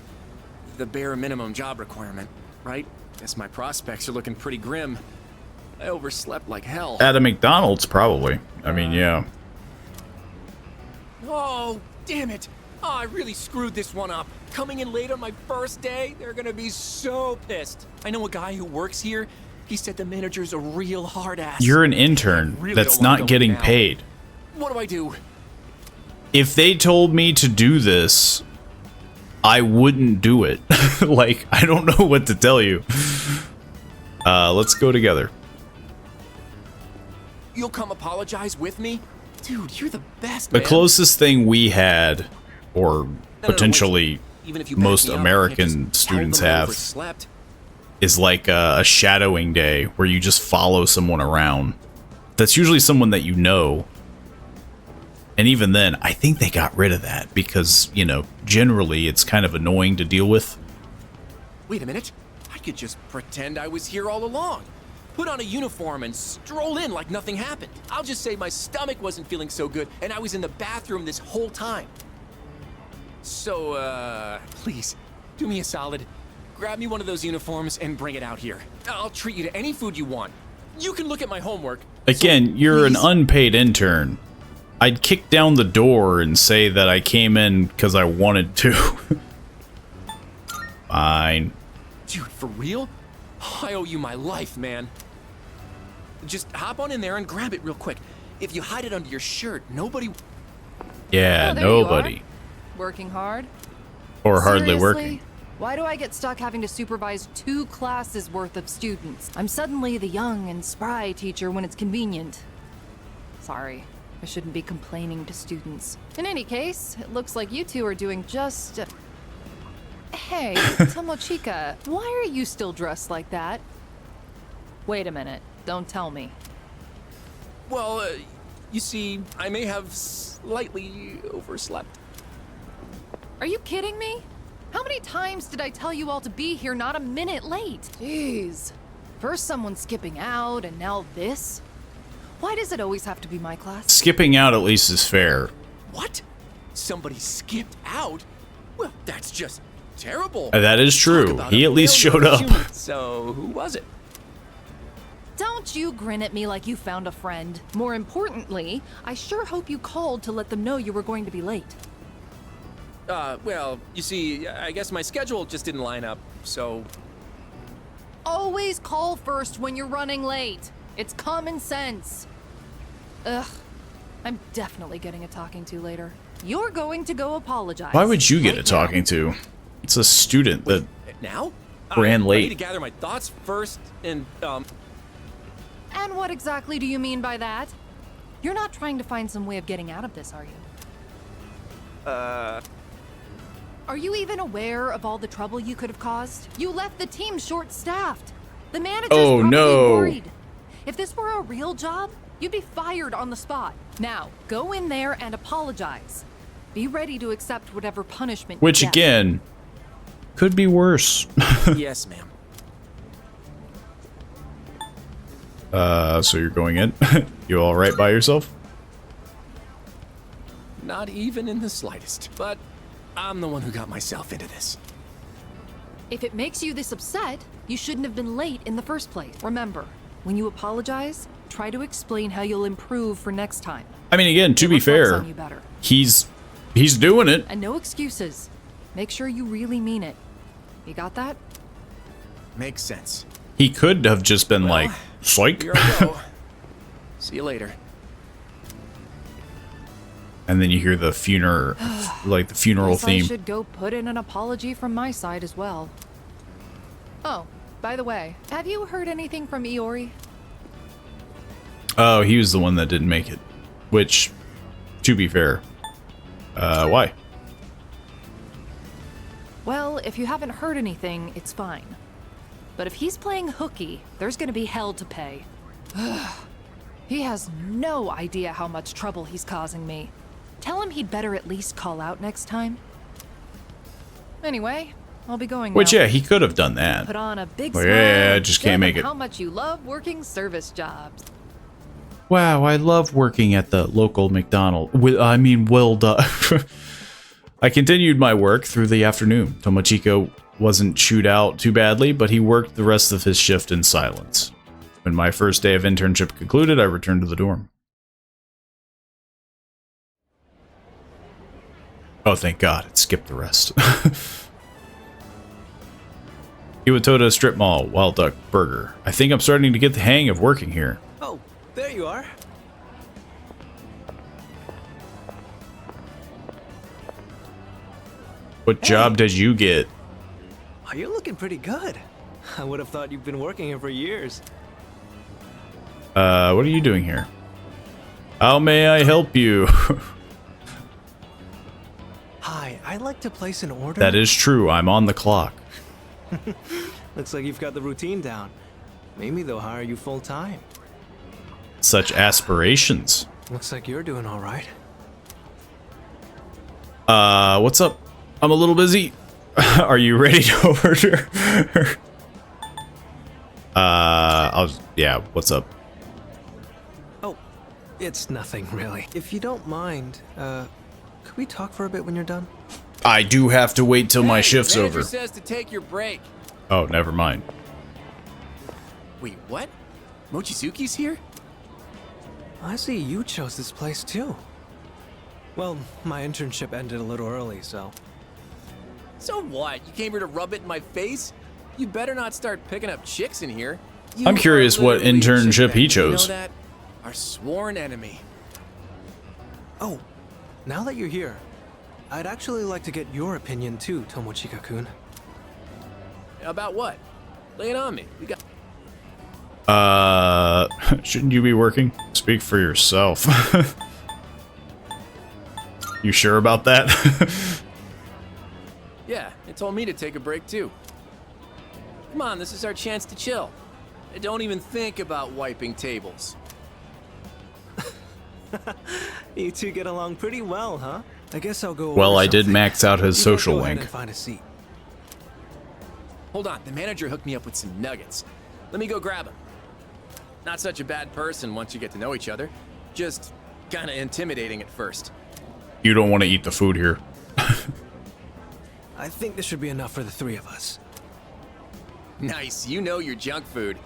the bare minimum job requirement, right? Guess my prospects are looking pretty grim. I overslept like hell. At a McDonald's, probably. I mean, yeah. Oh, damn it. Oh, I really screwed this one up. Coming in late on my first day, they're gonna be so pissed. I know a guy who works here. He said the manager's a real hard ass. You're an intern that's not getting paid. What do I do? If they told me to do this, I wouldn't do it. Like, I don't know what to tell you. Let's go together. You'll come apologize with me? Dude, you're the best, The man. closest thing we had, or potentially Even if you most back me up, I can't American just students tell them I have, overslept. is like a shadowing day where you just follow someone around. That's usually someone that you know. And even then, I think they got rid of that because, you know, generally it's kind of annoying to deal with. Wait a minute. I could just pretend I was here all along. Put on a uniform and stroll in like nothing happened. I'll just say my stomach wasn't feeling so good and I was in the bathroom this whole time. So, please, do me a solid. Grab me one of those uniforms and bring it out here. I'll treat you to any food you want. You can look at my homework. Again, you're an unpaid intern. I'd kick down the door and say that I came in because I wanted to. Fine. Dude, for real? I owe you my life, man. Just hop on in there and grab it real quick. If you hide it under your shirt, nobody... Yeah, Oh, there you nobody. are. Working hard? Or hardly Seriously? working. Why do I get stuck having to supervise 2 classes worth of students? I'm suddenly the young and spry teacher when it's convenient. Sorry. I shouldn't be complaining to students. In any case, it looks like you two are doing just... Hey, Tomochika, why are you still dressed like that? Wait a minute, don't tell me. Well, you see, I may have slightly overslept. Are you kidding me? How many times did I tell you all to be here not a minute late? Jeez. First someone skipping out, and now this? Why does it always have to be my class? Skipping out at least is fair. What? Somebody skipped out? Well, that's just terrible. That is true. He at least showed up. So, who was it? Don't you grin at me like you found a friend. More importantly, I sure hope you called to let them know you were going to be late. Well, you see, I guess my schedule just didn't line up, so... Always call first when you're running late. It's common sense. Ugh. I'm definitely getting a talking to later. You're going to go apologize. Why would you get a talking to? It's a student that now? ran late. I need to gather my thoughts first, and, And what exactly do you mean by that? You're not trying to find some way of getting out of this, are you? Are you even aware of all the trouble you could have caused? You left the team short-staffed. The manager's probably worried. If this were a real job, you'd be fired on the spot. Now, go in there and apologize. Be ready to accept whatever punishment Which, you get. again, could be worse. Yes, ma'am. So you're going in? You all right by yourself? Not even in the slightest, but I'm the one who got myself into this. If it makes you this upset, you shouldn't have been late in the first place. Remember, when you apologize, try to explain how you'll improve for next time. I mean, again, to be fair, he's doing it. And no excuses. Make sure you really mean it. You got that? Makes sense. He could have just been like, psych. Here I go. See you later. And then you hear the funeral, like the funeral Guess theme. I should go put in an apology from my side as well. Oh, by the way, have you heard anything from Iori? Oh, he was the one that didn't make it. Which, to be fair, why? Well, if you haven't heard anything, it's fine. But if he's playing hooky, there's gonna be hell to pay. He has no idea how much trouble he's causing me. Tell him he'd better at least call out next time. Anyway, I'll be going Which, now. yeah, he could have done that. Put on a big Well, smile. yeah, I just can't make it. How much you love working service jobs. Wow, I love working at the local McDonald's. Well done. I continued my work through the afternoon. Tomochika wasn't chewed out too badly, but he worked the rest of his shift in silence. When my first day of internship concluded, I returned to the dorm. Oh, thank God. It skipped the rest. Iwatoda Strip Mall, Wild Duck Burger. I think I'm starting to get the hang of working here. Oh, there you are. What job did you get? Oh, you're looking pretty good. I would have thought you've been working here for years. What are you doing here? How may I help you? Hi, I'd like to place an order. That is true. I'm on the clock. Looks like you've got the routine down. Maybe they'll hire you full time. Such aspirations. Looks like you're doing all right. What's up? I'm a little busy. Are you ready to order? Yeah, what's up? Oh, it's nothing really. If you don't mind, could we talk for a bit when you're done? I do have to wait till my shift's manager over. says to take your break. Oh, never mind. Wait, what? Mochizuki's here? I see you chose this place too. Well, my internship ended a little early, so... So what? You came here to rub it in my face? You better not start picking up chicks in here. I'm curious what internship he chose. You know that? Our sworn enemy. Oh, now that you're here, I'd actually like to get your opinion too, Tomochika-kun. About what? Lay it on me. We got... Shouldn't you be working? Speak for yourself. You sure about that? Yeah, it told me to take a break too. Come on, this is our chance to chill. Don't even think about wiping tables. You two get along pretty well, huh? I guess I'll go. Well, I did max out his social link. link. Find a seat. Hold on, the manager hooked me up with some nuggets. Let me go grab them. Not such a bad person once you get to know each other. Just kind of intimidating at first. You don't want to eat the food here. I think this should be enough for the three of us. Nice, you know your junk food.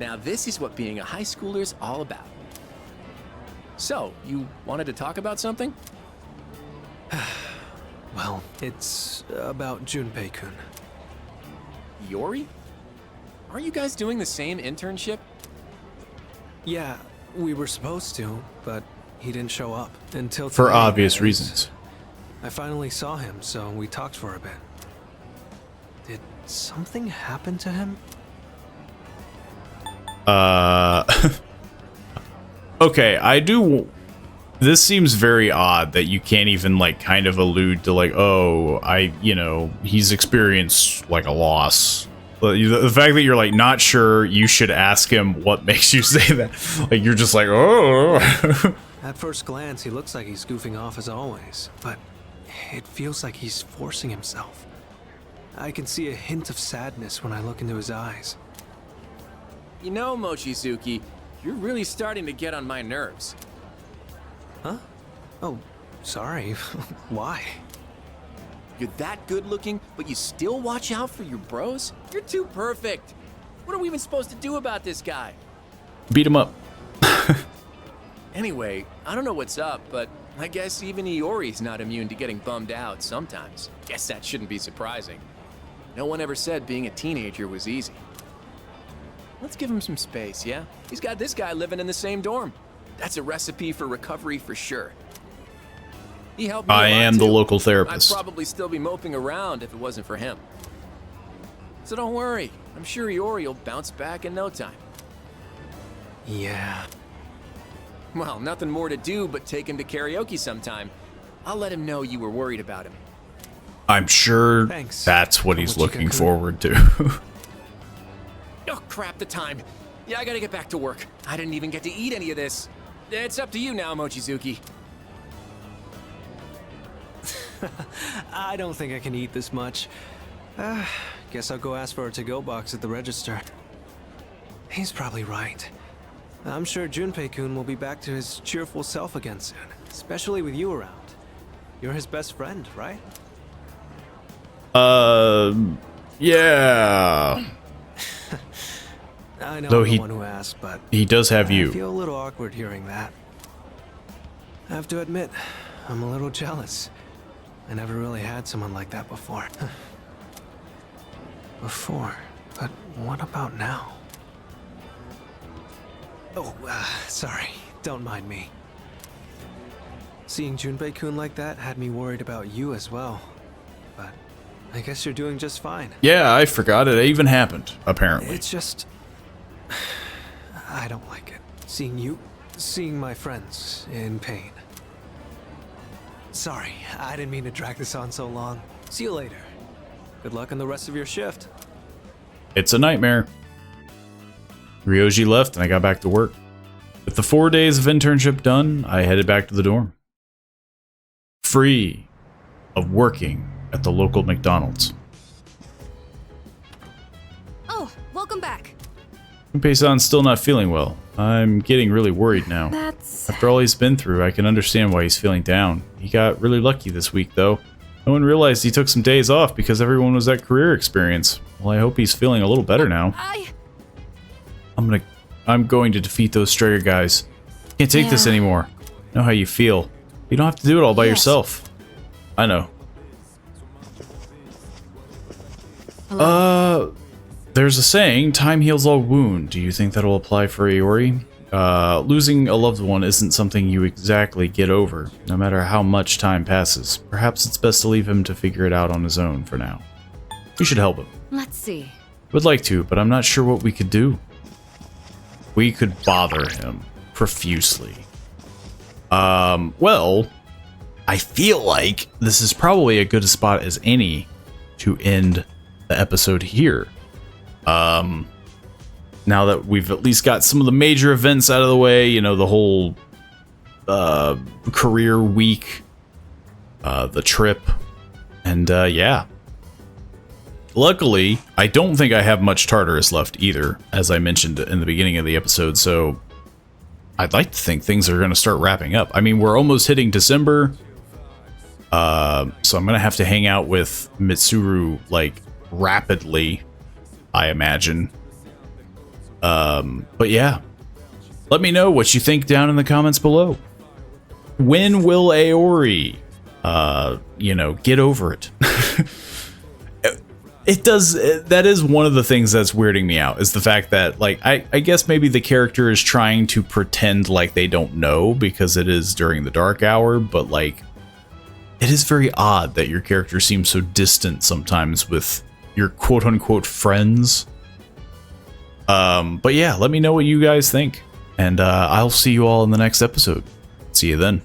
Now this is what being a high schooler's all about. So, you wanted to talk about something? Well, it's about Junpei-kun. Yori? Aren't you guys doing the same internship? Yeah, we were supposed to, but he didn't show up until For today, obvious reasons. I finally saw him, so we talked for a bit. Did something happen to him? Okay, I do. This seems very odd that you can't even like kind of allude to like, oh, he's experienced like a loss. But the fact that you're like not sure, you should ask him what makes you say that. Like you're just like, oh. At first glance, he looks like he's goofing off as always, but it feels like he's forcing himself. I can see a hint of sadness when I look into his eyes. You know, Mochizuki, you're really starting to get on my nerves. Huh? Oh, sorry. Why? You're that good looking, but you still watch out for your bros? You're too perfect. What are we even supposed to do about this guy? Beat him up. Anyway, I don't know what's up, but I guess even Iori's not immune to getting bummed out sometimes. Guess that shouldn't be surprising. No one ever said being a teenager was easy. Let's give him some space, yeah? He's got this guy living in the same dorm. That's a recipe for recovery for sure. He helped me a lot, I am the too. local therapist. I'd probably still be moping around if it wasn't for him. So don't worry. I'm sure Iori will bounce back in no time. Yeah. Well, nothing more to do but take him to karaoke sometime. I'll let him know you were worried about him. I'm sure Thanks. that's what he's looking forward to. Oh, crap, the time. Yeah, I gotta get back to work. I didn't even get to eat any of this. It's up to you now, Mochizuki. I don't think I can eat this much. Guess I'll go ask for a to-go box at the register. He's probably right. I'm sure Junpei-kun will be back to his cheerful self again soon, especially with you around. You're his best friend, right? Yeah. I know Though I'm the one who asked, but he does have you. I feel a little awkward hearing that. I have to admit, I'm a little jealous. I never really had someone like that before. But what about now? Oh, sorry. Don't mind me. Seeing Junpei-kun like that had me worried about you as well. But I guess you're doing just fine. Yeah, I forgot it even happened, apparently. It's just... I don't like it. Seeing my friends in pain. Sorry, I didn't mean to drag this on so long. See you later. Good luck on the rest of your shift. It's a nightmare. Ryoji left and I got back to work. With the 4 days of internship done, I headed back to the dorm. Free of working at the local McDonald's. Oh, welcome back. Junpei-san's still not feeling well. I'm getting really worried now. After all he's been through, I can understand why he's feeling down. He got really lucky this week, though. No one realized he took some days off because everyone was at career experience. Well, I hope he's feeling a little better now. I'm going to defeat those Strega guys. Can't take this anymore. I know how you feel. You don't have to do it all by yourself. I know. There's a saying, time heals all wound. Do you think that'll apply for Iori? Losing a loved one isn't something you exactly get over, no matter how much time passes. Perhaps it's best to leave him to figure it out on his own for now. We should help him. Let's see. Would like to, but I'm not sure what we could do. We could bother him profusely. Well, I feel like this is probably a good spot as any to end the episode here. Now that we've at least got some of the major events out of the way, you know, the whole career week, the trip, and yeah. Luckily, I don't think I have much Tartarus left either, as I mentioned in the beginning of the episode, so I'd like to think things are going to start wrapping up. I mean, we're almost hitting December, so I'm going to have to hang out with Mitsuru, like, rapidly, I imagine. But yeah, let me know what you think down in the comments below. When will Aori, you know, get over it? It does, that is one of the things that's weirding me out, is the fact that, like, I guess maybe the character is trying to pretend like they don't know because it is during the dark hour, but, like, it is very odd that your character seems so distant sometimes with your quote-unquote friends. But yeah, let me know what you guys think, and I'll see you all in the next episode. See you then.